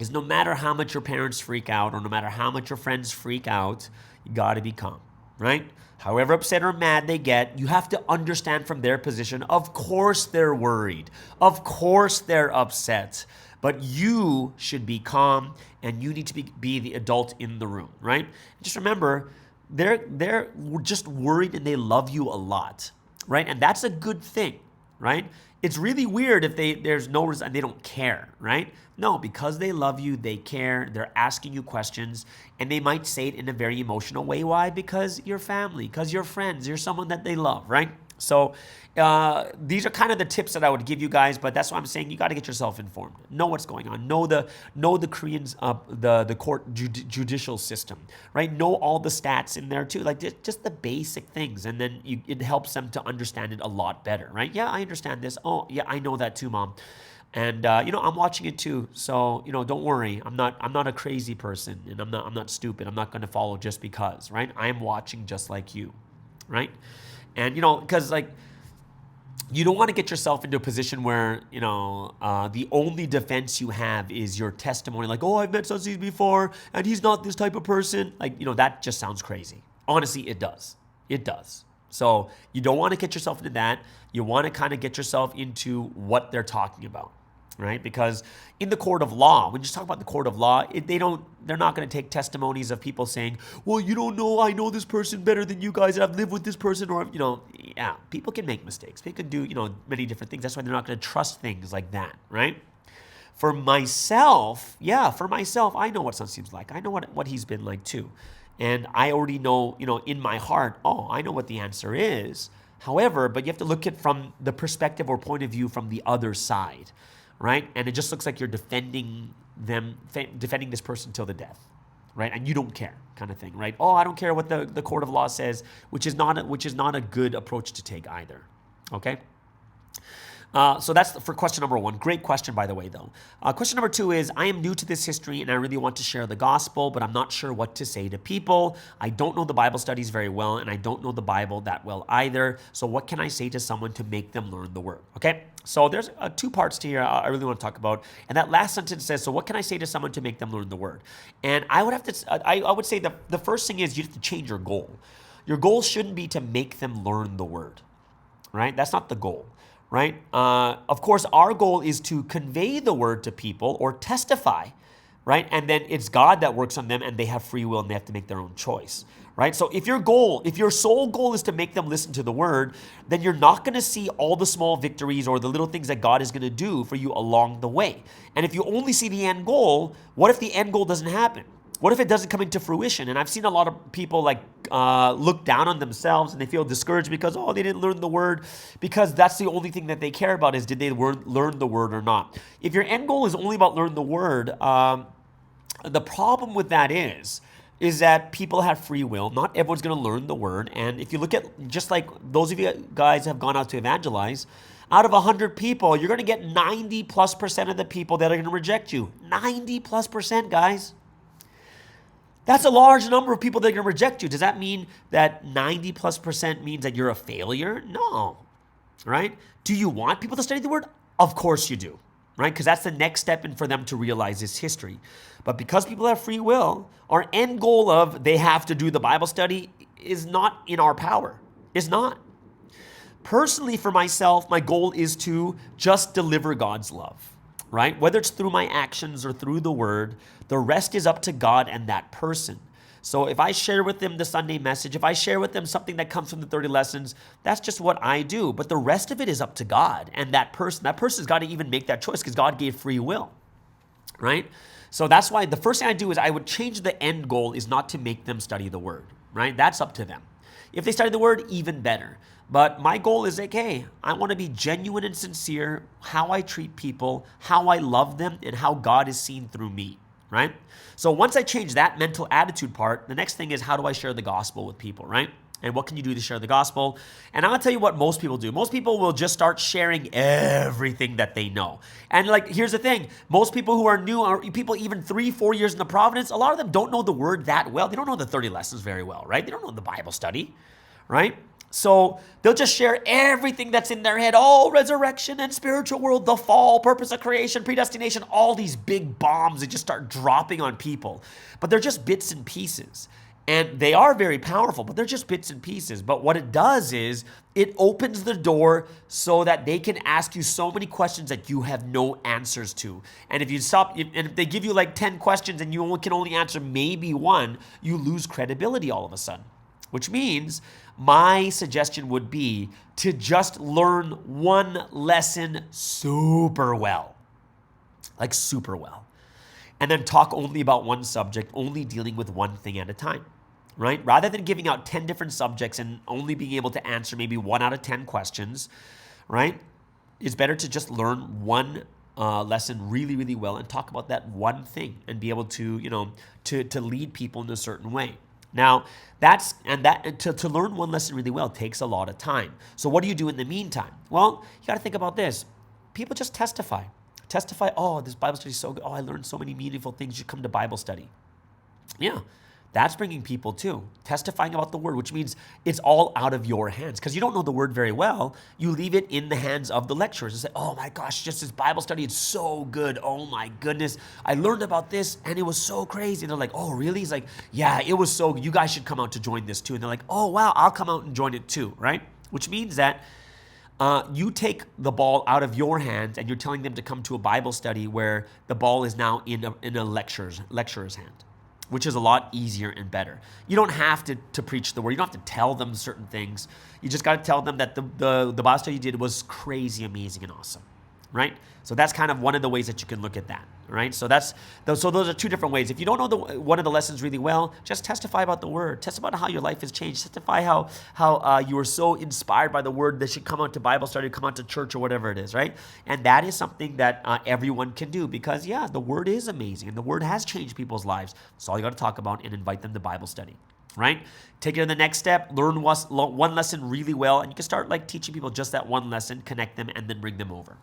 is no matter how much your parents freak out or no matter how much your friends freak out, you got to be calm, right? However upset or mad they get, you have to understand from their position, of course they're worried. Of course they're upset. But you should be calm and you need to be the adult in the room, right? Just remember, they're just worried and they love you a lot, right? And that's a good thing, right? It's really weird if there's no reason, they don't care, right? No, because they love you, they care, they're asking you questions, and they might say it in a very emotional way. Why? Because you're family, because you're friends, you're someone that they love, right? So these are kind of the tips that I would give you guys, but that's why I'm saying you got to get yourself informed. Know what's going on. Know the Koreans, the court judicial system, right? Know all the stats in there too, like just the basic things, and then it helps them to understand it a lot better, right? Yeah, I understand this. Oh, yeah, I know that too, Mom. And I'm watching it too, so don't worry. I'm not a crazy person, and I'm not stupid. I'm not going to follow just because, right? I am watching just like you, right? And because like you don't want to get yourself into a position where the only defense you have is your testimony, like, oh, I've met Sunsi before, and he's not this type of person. Like that just sounds crazy. Honestly, it does. It does. So you don't want to get yourself into that. You want to kind of get yourself into what they're talking about. Right? Because in the court of law, when you talk about the court of law, they're not going to take testimonies of people saying, well, you don't know, I know this person better than you guys, and I've lived with this person, or, people can make mistakes. They can do, many different things. That's why they're not going to trust things like that, right? For myself, I know what Sun seems like. I know what he's been like too. And I already know, in my heart, I know what the answer is. However, but you have to look at from the perspective or point of view from the other side. Right? And it just looks like you're defending this person till the death, right? And you don't care, kind of thing, right? Oh, I don't care what the court of law says, which is not a good approach to take either. Okay? So that's for question number one. Great question, by the way, though. Question number two is, I am new to this history and I really want to share the gospel, but I'm not sure what to say to people. I don't know the Bible studies very well, and I don't know the Bible that well either. So what can I say to someone to make them learn the word? Okay? So there's two parts to here I really want to talk about. And that last sentence says, so what can I say to someone to make them learn the word? And I would say the first thing is you have to change your goal. Your goal shouldn't be to make them learn the word, right? That's not the goal. Right? Of course, our goal is to convey the word to people or testify, right? And then it's God that works on them and they have free will and they have to make their own choice, right? So if your sole goal is to make them listen to the word, then you're not going to see all the small victories or the little things that God is going to do for you along the way. And if you only see the end goal, what if the end goal doesn't happen? What if it doesn't come into fruition? And I've seen a lot of people look down on themselves and they feel discouraged because, they didn't learn the word, because that's the only thing that they care about is did they learn the word or not. If your end goal is only about learning the word, the problem with that is that people have free will. Not everyone's going to learn the word. And if you look at, just like those of you guys have gone out to evangelize, out of 100 people, you're going to get 90+% of the people that are going to reject you. 90+%, guys. That's a large number of people that are going to reject you. Does that mean that 90+% means that you're a failure? No, right? Do you want people to study the word? Of course you do, right? Because that's the next step in for them to realize this history. But because people have free will, our end goal of they have to do the Bible study is not in our power. It's not. Personally, for myself, my goal is to just deliver God's love. Right? Whether it's through my actions or through the word, the rest is up to God and that person. So if I share with them the Sunday message, if I share with them something that comes from the 30 lessons, that's just what I do. But the rest of it is up to God and that person. That person's got to even make that choice because God gave free will. Right? So that's why the first thing I do is I would change the end goal is not to make them study the word. right? That's up to them. If they study the word, even better. But my goal is like, hey, I want to be genuine and sincere, how I treat people, how I love them, and how God is seen through me, right? So once I change that mental attitude part, the next thing is, how do I share the gospel with people, right? And what can you do to share the gospel? And I'm going to tell you what most people do. Most people will just start sharing everything that they know. And like, here's the thing. Most people who are new, or people even 3-4 years in the Providence, a lot of them don't know the word that well. They don't know the 30 lessons very well, right? They don't know the Bible study, right? So they'll just share everything that's in their head. Oh, resurrection and spiritual world, the fall, purpose of creation, predestination, all these big bombs that just start dropping on people. But they're just bits and pieces. And they are very powerful, but they're just bits and pieces. But what it does is it opens the door so that they can ask you so many questions that you have no answers to. And if you stop, and if they give you like 10 questions and you can only answer maybe one, you lose credibility all of a sudden. Which means my suggestion would be to just learn one lesson super well. Like super well. And then talk only about one subject, only dealing with one thing at a time, right? Rather than giving out 10 different subjects and only being able to answer maybe 1 out of 10 questions, right? It's better to just learn one lesson really, really well and talk about that one thing and be able to, to lead people in a certain way. Now, to learn one lesson really well takes a lot of time. So what do you do in the meantime? Well, you got to think about this. People just testify. Testify, oh, this Bible study is so good. Oh, I learned so many meaningful things. You come to Bible study. Yeah, that's bringing people too. Testifying about the word, which means it's all out of your hands. Because you don't know the word very well, you leave it in the hands of the lecturers and say, oh my gosh, just this Bible study, it's so good. Oh my goodness, I learned about this and it was so crazy. And they're like, oh really? He's like, yeah, it was so good. You guys should come out to join this too. And they're like, oh wow, I'll come out and join it too, right? Which means that you take the ball out of your hands and you're telling them to come to a Bible study where the ball is now in a lecturer's hand, which is a lot easier and better. You don't have to preach the word. You don't have to tell them certain things. You just got to tell them that the Bible study you did was crazy, amazing, and awesome, right? So that's kind of one of the ways that you can look at that, right? So those are two different ways. If you don't know one of the lessons really well, just testify about the word. Testify about how your life has changed. Testify how you were so inspired by the word that should come out to Bible study, come out to church or whatever it is, right? And that is something that everyone can do because, yeah, the word is amazing and the word has changed people's lives. That's all you got to talk about and invite them to Bible study. Right? Take it to the next step, learn one lesson really well, and you can start like teaching people just that one lesson, connect them, and then bring them over.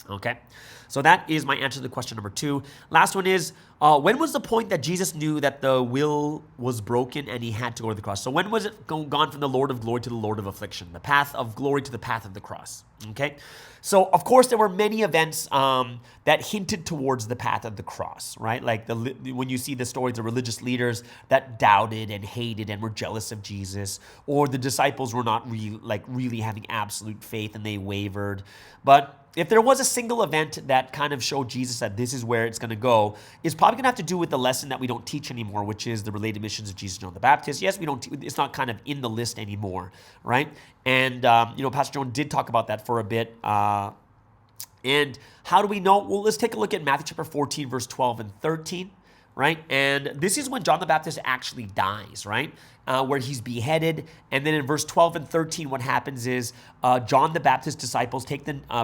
Okay, so that is my answer to question number 2. Last one is, when was the point that Jesus knew that the will was broken and he had to go to the cross? So when was it gone from the Lord of glory to the Lord of affliction, the path of glory to the path of the cross? Okay, so of course there were many events that hinted towards the path of the cross, right? Like when you see the stories, the religious leaders that doubted and hated and were jealous of Jesus, or the disciples were not really having absolute faith and they wavered. But if there was a single event that kind of showed Jesus that this is where it's going to go, it's probably going to have to do with the lesson that we don't teach anymore, which is the related missions of Jesus and John the Baptist. Yes, it's not kind of in the list anymore, right? And, Pastor Joan did talk about that for a bit. And how do we know? Well, let's take a look at Matthew chapter 14, verse 12 and 13. Right? And this is when John the Baptist actually dies, right? Where he's beheaded. And then in verse 12 and 13, what happens is John the Baptist's disciples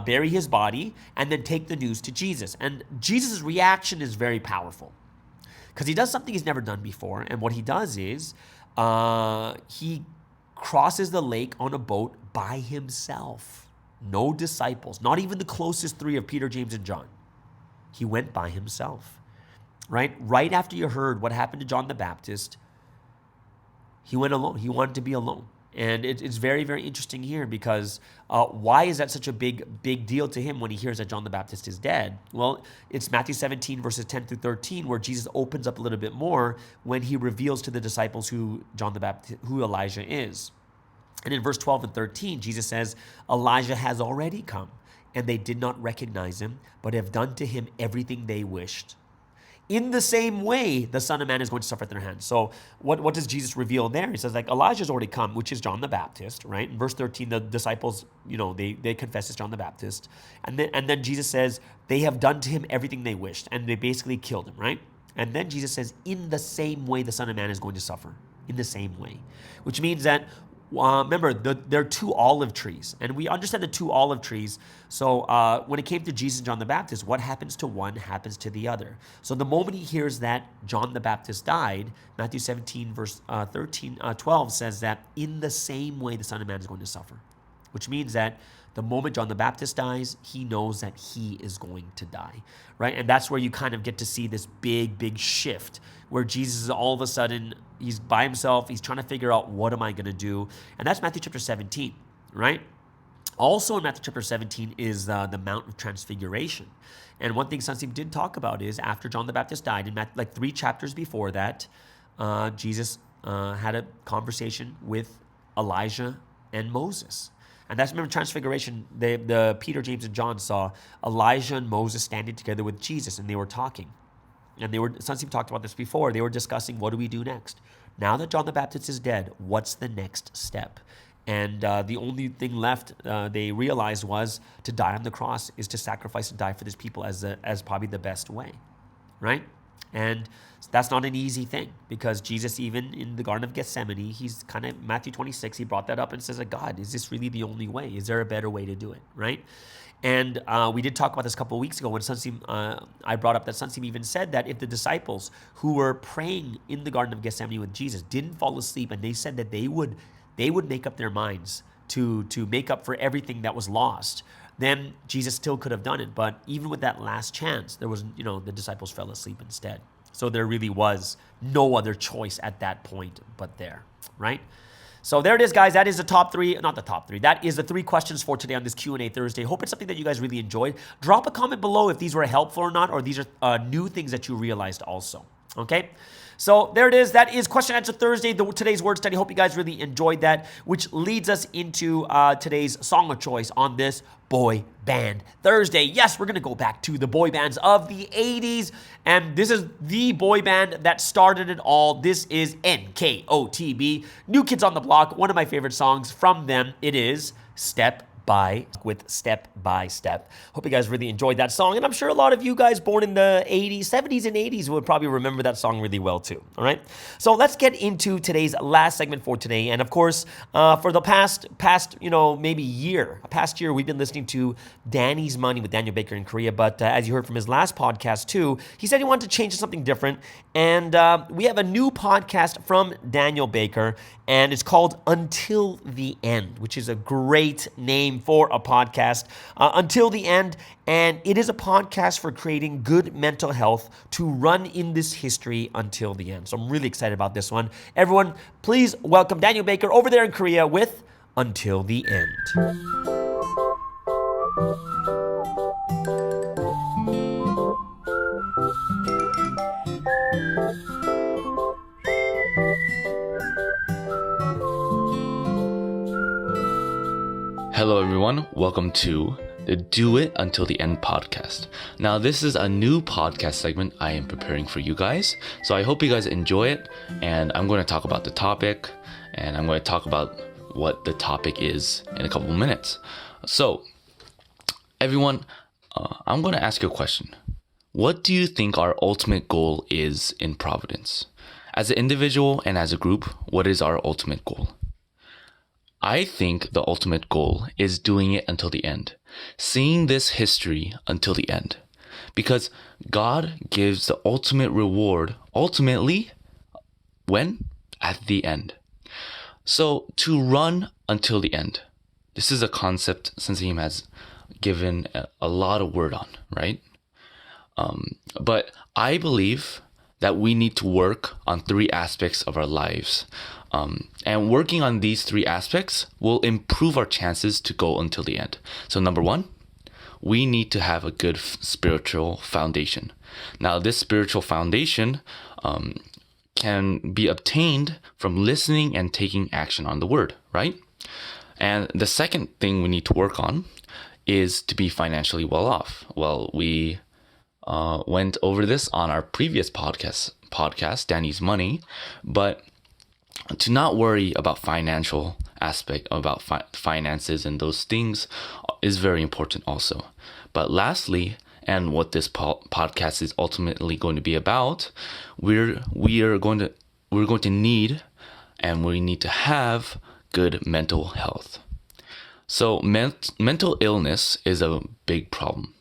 bury his body and then take the news to Jesus. And Jesus' reaction is very powerful because he does something he's never done before. And what he does is he crosses the lake on a boat by himself. No disciples, not even the closest 3 of Peter, James, and John. He went by himself. Right after you heard what happened to John the Baptist, he went alone. He wanted to be alone. And it's very, very interesting here because why is that such a big deal to him when he hears that John the Baptist is dead? Well, it's Matthew 17, verses 10 through 13, where Jesus opens up a little bit more when he reveals to the disciples who Elijah is. And in verse 12 and 13, Jesus says, Elijah has already come, and they did not recognize him, but have done to him everything they wished. In the same way, the Son of Man is going to suffer at their hands. So what does Jesus reveal there? He says, like, Elijah's already come, which is John the Baptist, right? In verse 13, the disciples, they confess it's John the Baptist. And then Jesus says, they have done to him everything they wished, and they basically killed him, right? And then Jesus says, in the same way, the Son of Man is going to suffer. in the same way, which means that remember, there are two olive trees, and we understand the two olive trees. So when it came to Jesus and John the Baptist, what happens to one happens to the other. So the moment he hears that John the Baptist died, Matthew 17, verse 12 says that in the same way the Son of Man is going to suffer, which means that the moment John the Baptist dies, he knows that he is going to die, right? And that's where you kind of get to see this big shift where Jesus is all of a sudden, he's by himself, he's trying to figure out, what am I going to do? And that's Matthew chapter 17, right? Also in Matthew chapter 17 is the Mount of Transfiguration. And one thing Sunseem did talk about is after John the Baptist died, in like 3 chapters before that, Jesus had a conversation with Elijah and Moses. And that's, remember, Transfiguration, the Peter, James, and John saw Elijah and Moses standing together with Jesus, and they were talking. And Sunseem talked about this before. They were discussing, what do we do next? Now that John the Baptist is dead, what's the next step? And the only thing left they realized was to die on the cross is to sacrifice and die for these people as probably the best way, right? And that's not an easy thing, because Jesus, even in the Garden of Gethsemane, he's kind of, Matthew 26, he brought that up and says, God, is this really the only way? Is there a better way to do it, right? And we did talk about this a couple of weeks ago when Sunseem, I brought up that Sunseem even said that if the disciples who were praying in the Garden of Gethsemane with Jesus didn't fall asleep, and they said that they would make up their minds to make up for everything that was lost, then Jesus still could have done it. But even with that last chance, there was, the disciples fell asleep instead. So there really was no other choice at that point but there, right? So there it is, guys. That is the top 3, not the top 3. That is the 3 questions for today on this Q&A Thursday. Hope it's something that you guys really enjoyed. Drop a comment below if these were helpful or not, or these are new things that you realized also, okay? So there it is. That is Question Answer Thursday, today's word study. Hope you guys really enjoyed that, which leads us into today's song of choice on this Boy Band Thursday. Yes, we're going to go back to the boy bands of the 80s, and this is the boy band that started it all. This is NKOTB, New Kids on the Block. One of my favorite songs from them, it is Step by Step. Hope you guys really enjoyed that song, and I'm sure a lot of you guys born in the 80s, 70s, and 80s would probably remember that song really well too, all right? So let's get into today's last segment for today, and of course, for the past year, we've been listening to Danny's Money with Daniel Baker in Korea, but as you heard from his last podcast too, he said he wanted to change to something different, and we have a new podcast from Daniel Baker, and it's called Until the End, which is a great name for a podcast, Until the End, and it is a podcast for creating good mental health to run in this history until the end. So I'm really excited about this one. Everyone, please welcome Daniel Baker over there in Korea with Until the End. Hello everyone, welcome to the Do It Until the End podcast. Now this is a new podcast segment I am preparing for you guys, so I hope you guys enjoy it, and I'm going to talk about the topic, and I'm going to talk about what the topic is in a couple of minutes. So everyone, I'm going to ask you a question. What do you think our ultimate goal is in Providence? As an individual and as a group, what is our ultimate goal? I think the ultimate goal is doing it until the end, seeing this history until the end, because God gives the ultimate reward ultimately when? At the end. So to run until the end, this is a concept Sunseem has given a lot of word on, right? But I believe that we need to work on 3 aspects of our lives. And working on these 3 aspects will improve our chances to go until the end. So number 1, we need to have a good spiritual foundation. Now this spiritual foundation can be obtained from listening and taking action on the word, right? And the second thing we need to work on is to be financially well off. Well, we went over this on our previous podcast, Danny's Money, but to not worry about financial aspect, about finances and those things is very important also. But lastly, and what this podcast is ultimately going to be about, we're going to need and we need to have good mental health. So mental illness is a big problem.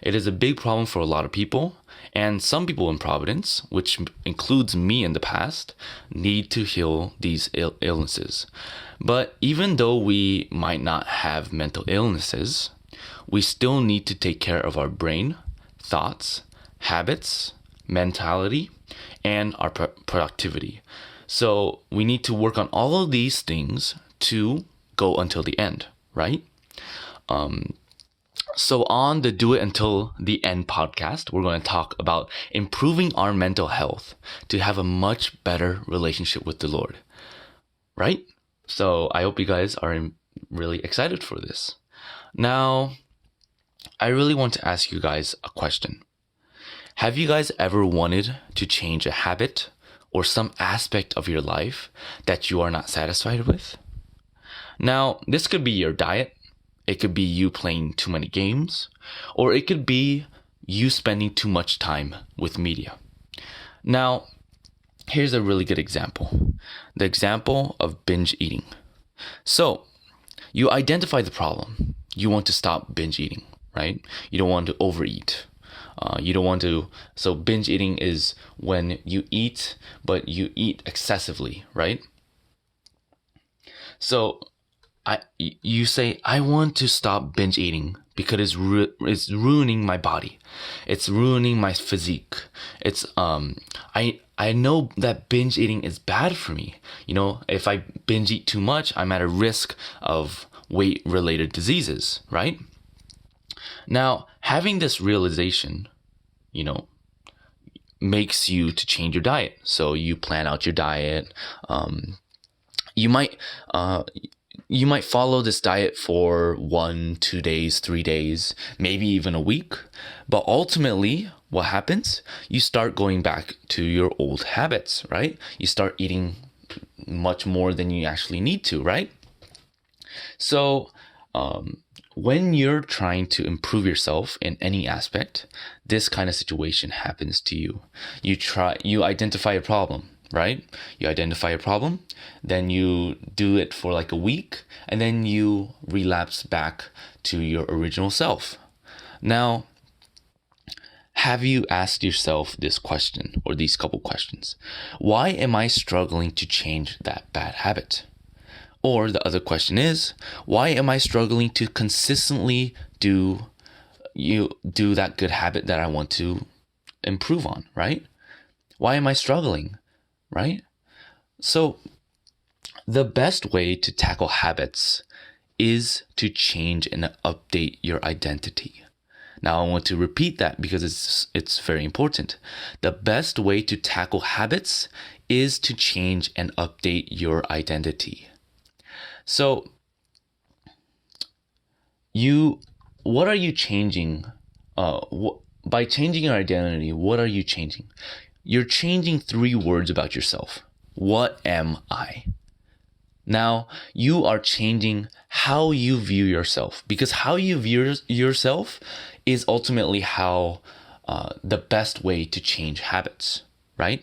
It is a big problem for a lot of people, and some people in Providence, which includes me in the past, need to heal these illnesses. But even though we might not have mental illnesses, we still need to take care of our brain, thoughts, habits, mentality, and our productivity. So we need to work on all of these things to go until the end, right? So on the Do It Until the End podcast, we're going to talk about improving our mental health to have a much better relationship with the Lord, right? So I hope you guys are really excited for this. Now, I really want to ask you guys a question. Have you guys ever wanted to change a habit or some aspect of your life that you are not satisfied with? Now, this could be your diet. It could be you playing too many games, or it could be you spending too much time with media. Now, here's a really good example. The example of binge eating. So, you identify the problem. You want to stop binge eating, right? You don't want to overeat. You don't want to. So, binge eating is when you eat, but you eat excessively, right? So, you say, I want to stop binge eating because it's ruining my body. It's ruining my physique. It's I know that binge eating is bad for me. You know, if I binge eat too much, I'm at a risk of weight-related diseases, right? Now, having this realization, you know, makes you to change your diet. So you plan out your diet. You might follow this diet for 1, 2 days, 3 days, maybe even a week. But ultimately, what happens? You start going back to your old habits, right? You start eating much more than you actually need to, right? So, when you're trying to improve yourself in any aspect, this kind of situation happens to you. You identify a problem, right? You identify a problem, then you do it for like a week, and then you relapse back to your original self. Now, have you asked yourself this question or these couple questions? Why am I struggling to change that bad habit? Or the other question is, why am I struggling to consistently do that good habit that I want to improve on, right? Why am I struggling, right? So the best way to tackle habits is to change and update your identity. Now I want to repeat that because it's very important. The best way to tackle habits is to change and update your identity. So, what are you changing? By changing your identity, what are you changing? You're changing 3 words about yourself. What am I? Now, you are changing how you view yourself, because how you view yourself is ultimately how the best way to change habits, right?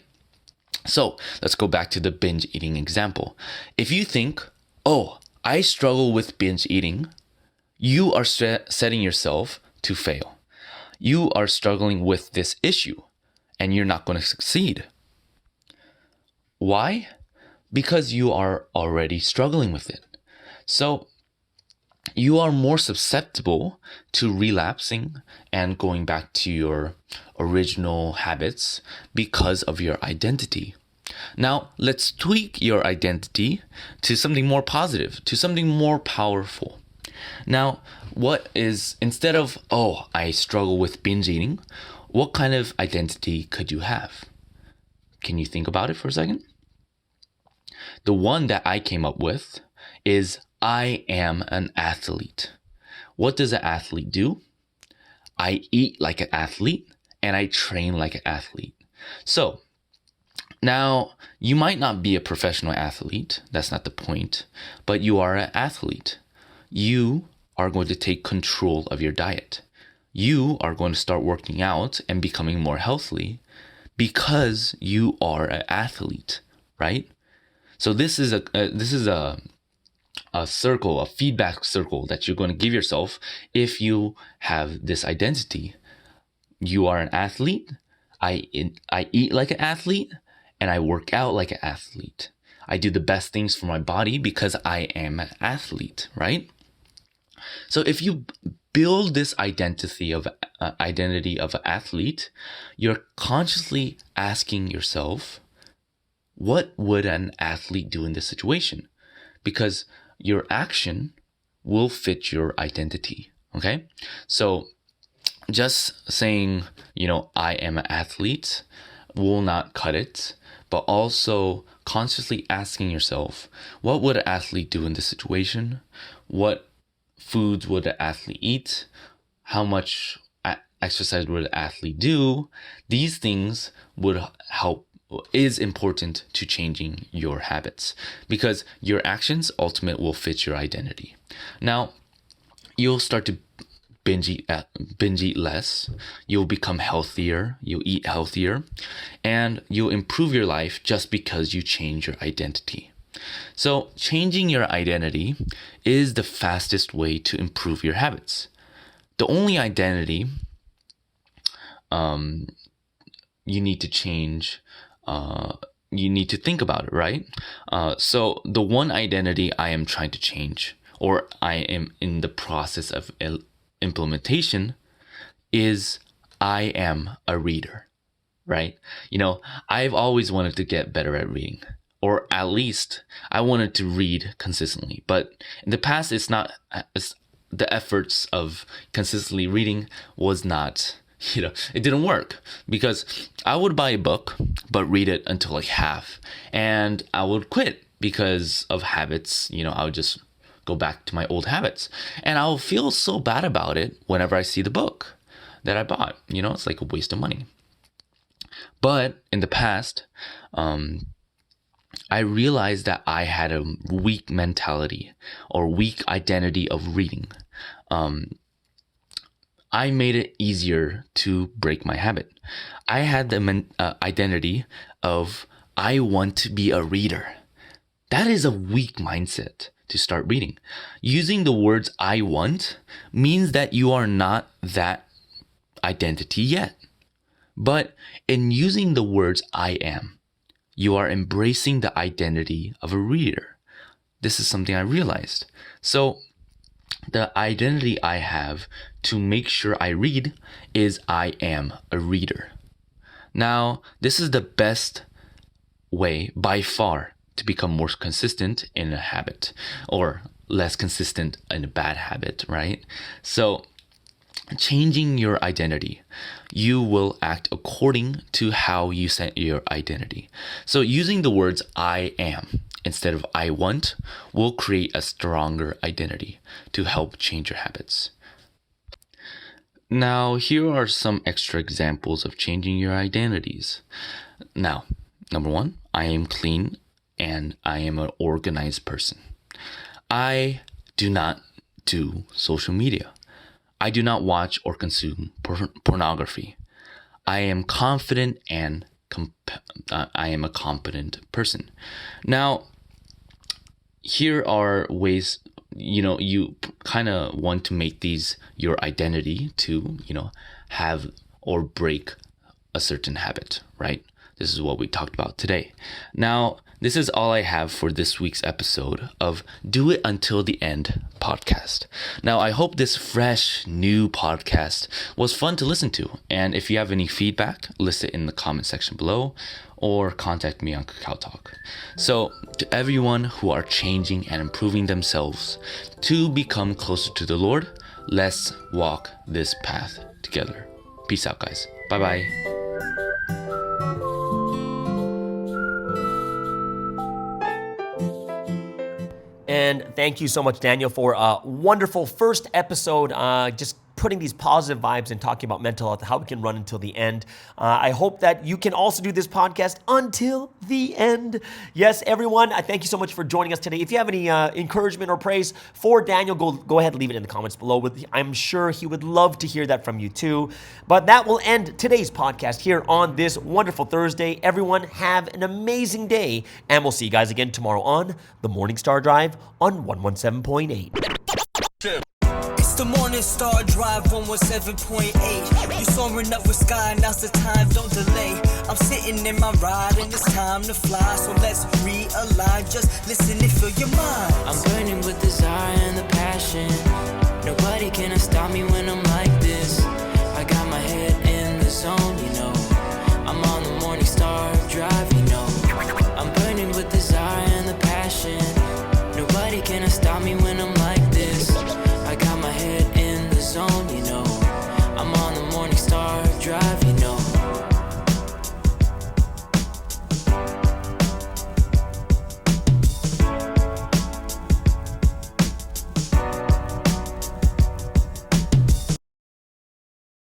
So, let's go back to the binge eating example. If you think, oh, I struggle with binge eating, you are setting yourself to fail. You are struggling with this issue, and you're not going to succeed. Why? Because you are already struggling with it. So, you are more susceptible to relapsing and going back to your original habits because of your identity. Now, let's tweak your identity to something more positive, to something more powerful. Now, instead of, oh, I struggle with binge eating, what kind of identity could you have? Can you think about it for a second? The one that I came up with is, I am an athlete. What does an athlete do? I eat like an athlete and I train like an athlete. So, now, you might not be a professional athlete. That's not the point. But you are an athlete. You are going to take control of your diet. You are going to start working out and becoming more healthy because you are an athlete, right? So this is a circle, a feedback circle that you're going to give yourself if you have this identity. You are an athlete. I eat like an athlete, and I work out like an athlete. I do the best things for my body because I am an athlete, right? So if you build this identity of an athlete, you're consciously asking yourself, what would an athlete do in this situation? Because your action will fit your identity. Okay, so just saying, I am an athlete will not cut it, but also consciously asking yourself, what would an athlete do in this situation? What foods would an athlete eat? How much exercise would an athlete do? These things would is important to changing your habits, because your actions ultimately will fit your identity. Now, you'll start to binge eat less. You'll become healthier. You'll eat healthier, and you'll improve your life just because you change your identity. So changing your identity is the fastest way to improve your habits. The only identity you need to change, you need to think about it, right? So the one identity I am trying to change, or I am in the process of implementation, is I am a reader, right? I've always wanted to get better at reading, or at least I wanted to read consistently. But in the past, the efforts of consistently reading was not, it didn't work, because I would buy a book, but read it until like half, and I would quit because of habits. I would just go back to my old habits, and I'll feel so bad about it whenever I see the book that I bought. It's like a waste of money. But in the past, I realized that I had a weak mentality or weak identity of reading. I made it easier to break my habit. I had the identity of I want to be a reader. That is a weak mindset to start reading. Using the words I want means that you are not that identity yet. But in using the words I am, you are embracing the identity of a reader. This is something I realized. So the identity I have to make sure I read is I am a reader. Now, this is the best way by far to become more consistent in a habit, or less consistent in a bad habit, right? So changing your identity, you will act according to how you set your identity. So using the words I am instead of I want will create a stronger identity to help change your habits. Now, here are some extra examples of changing your identities. Now, number one, I am clean and I am an organized person. I do not do social media. I do not watch or consume pornography. I am confident and I am a competent person. Now, here are ways, you kind of want to make these your identity to, have or break a certain habit, right? This is what we talked about today. Now, this is all I have for this week's episode of Do It Until the End podcast. Now, I hope this fresh, new podcast was fun to listen to. And if you have any feedback, list it in the comment section below or contact me on Kakao Talk. So, to everyone who are changing and improving themselves to become closer to the Lord, let's walk this path together. Peace out, guys. Bye-bye. And thank you so much, Daniel, for a wonderful first episode. Just putting these positive vibes and talking about mental health, how we can run until the end. I hope that you can also do this podcast until the end. Yes, everyone, I thank you so much for joining us today. If you have any encouragement or praise for Daniel, go ahead and leave it in the comments below. I'm sure he would love to hear that from you too. But that will end today's podcast here on this wonderful Thursday. Everyone, have an amazing day, and we'll see you guys again tomorrow on the Morning Star Drive on 117.8. It's the Morning Star Drive 117.8. You soaring up with sky, now's the time, don't delay. I'm sitting in my ride and it's time to fly. So let's realign, just listen and feel your mind. I'm burning with desire and the passion